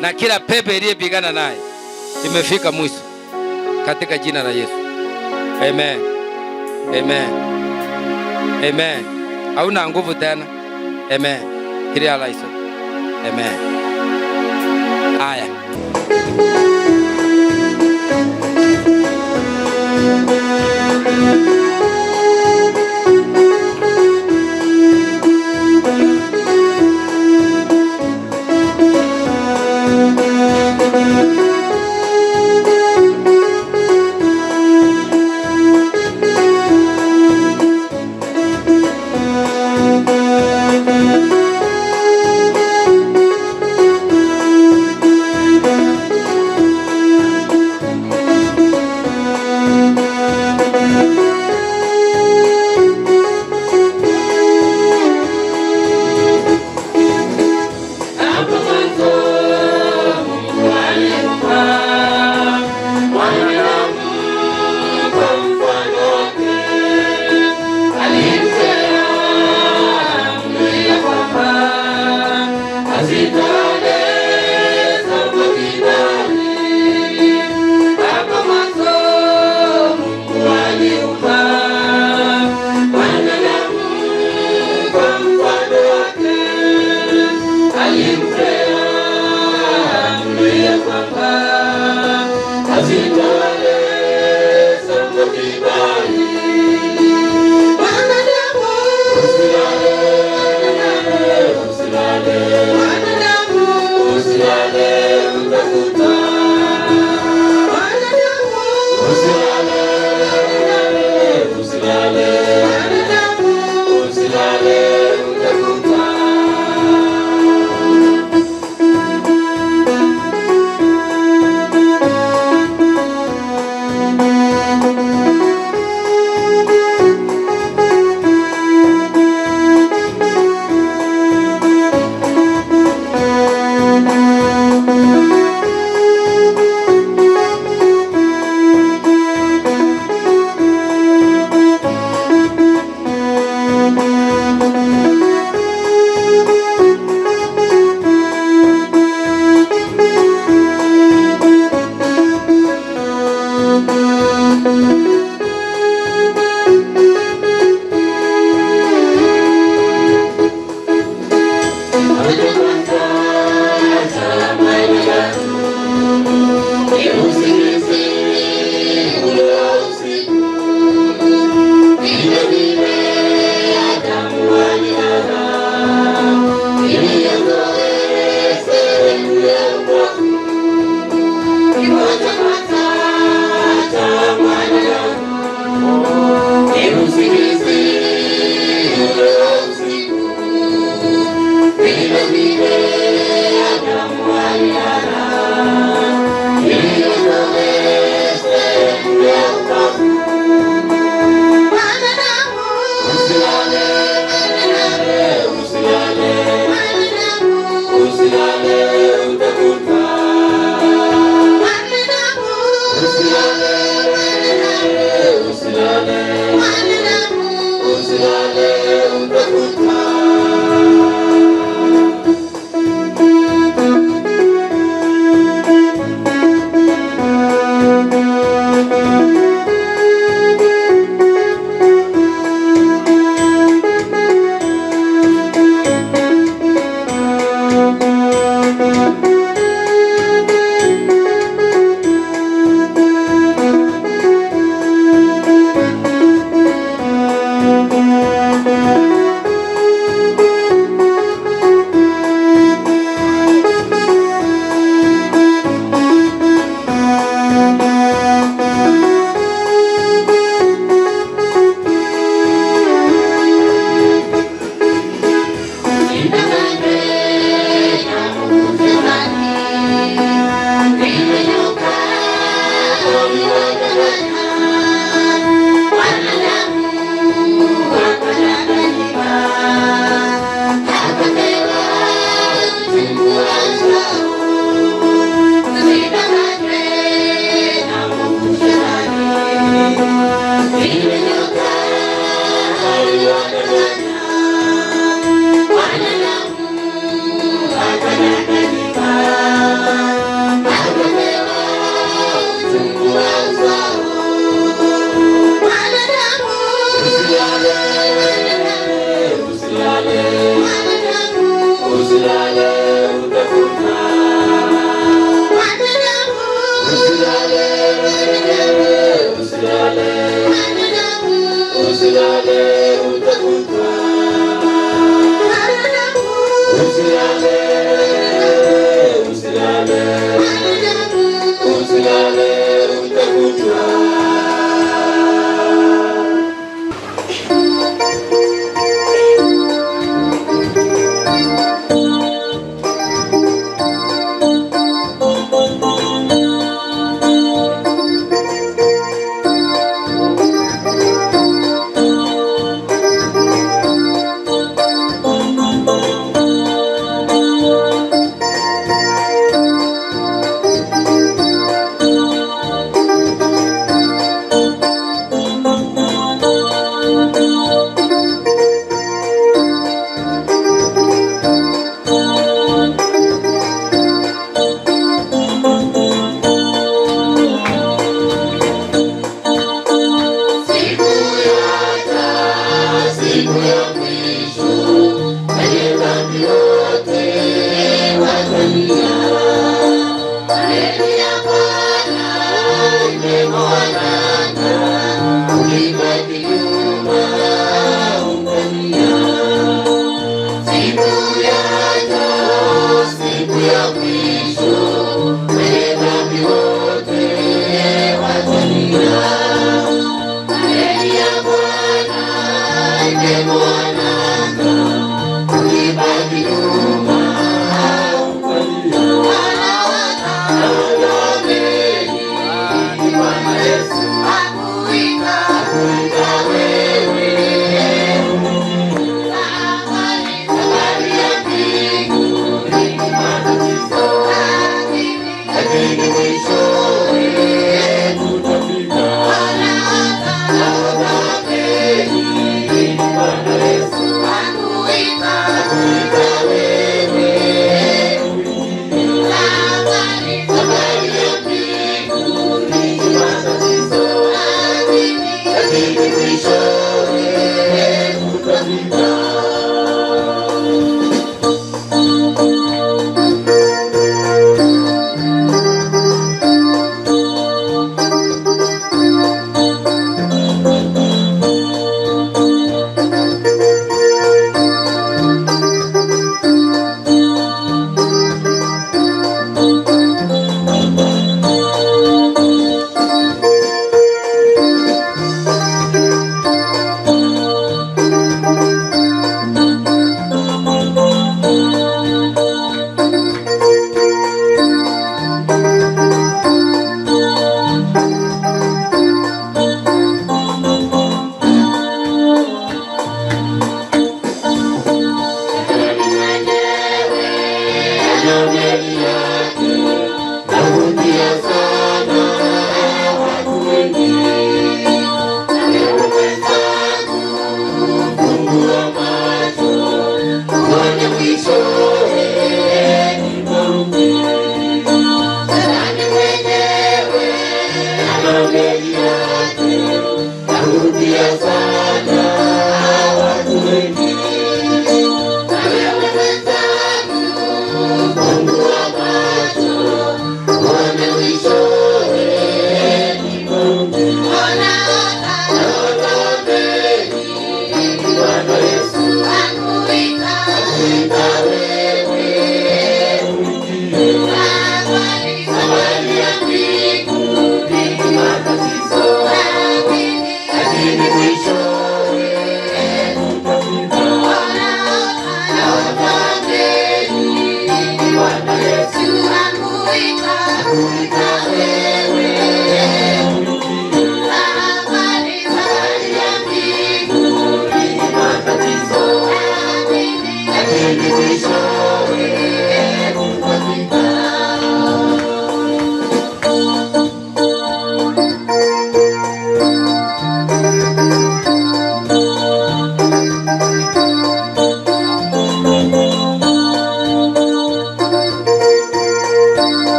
na kila pepe iliyepigana naye imefika mwisho katika jina la Yesu. Amen. Amen. Amen. Hauna nguvu tena. Amen. Kiria la Yesu. Amen. Aya.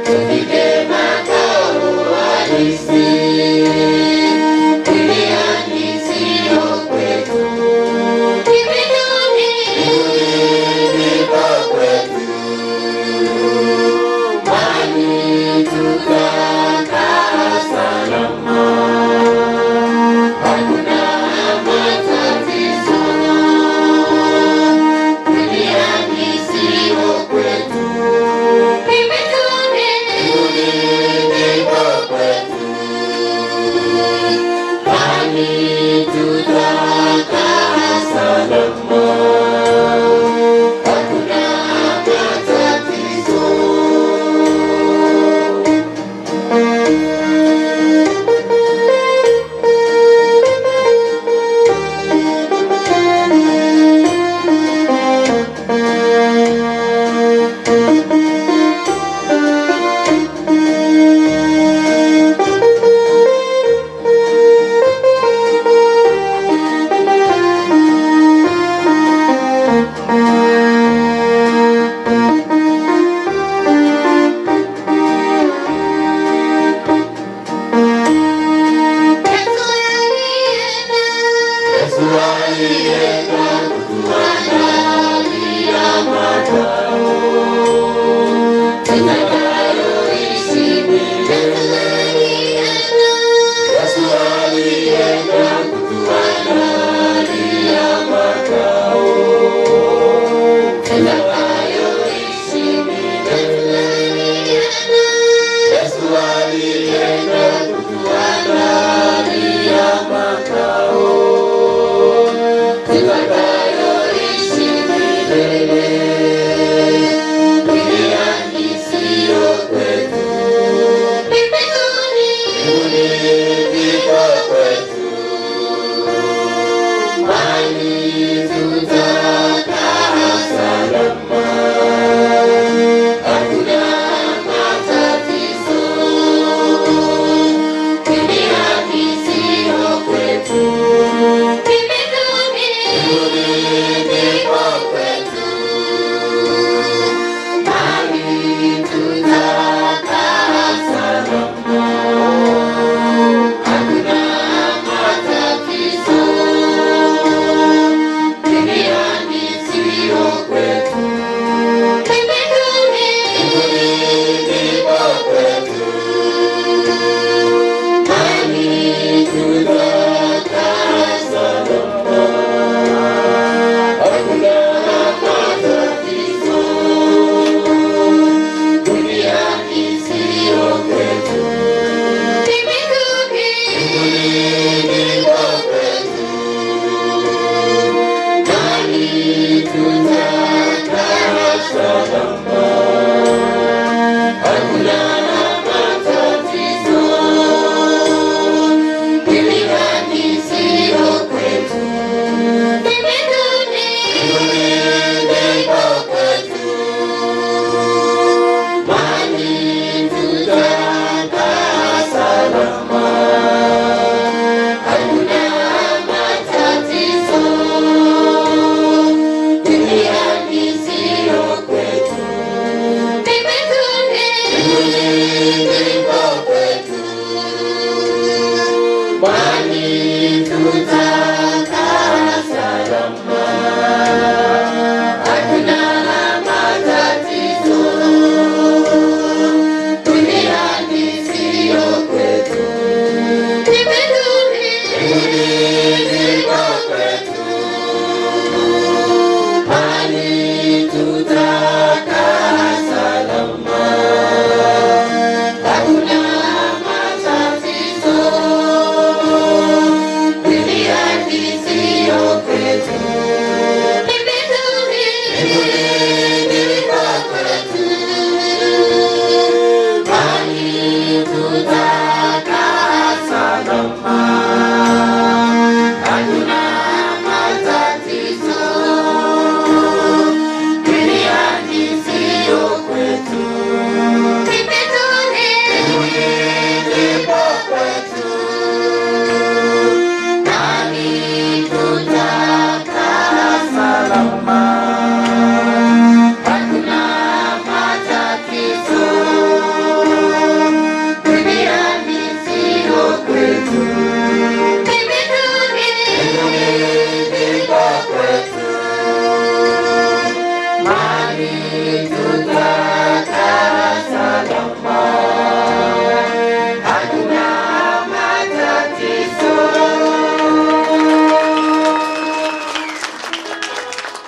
Tufike makao halisi.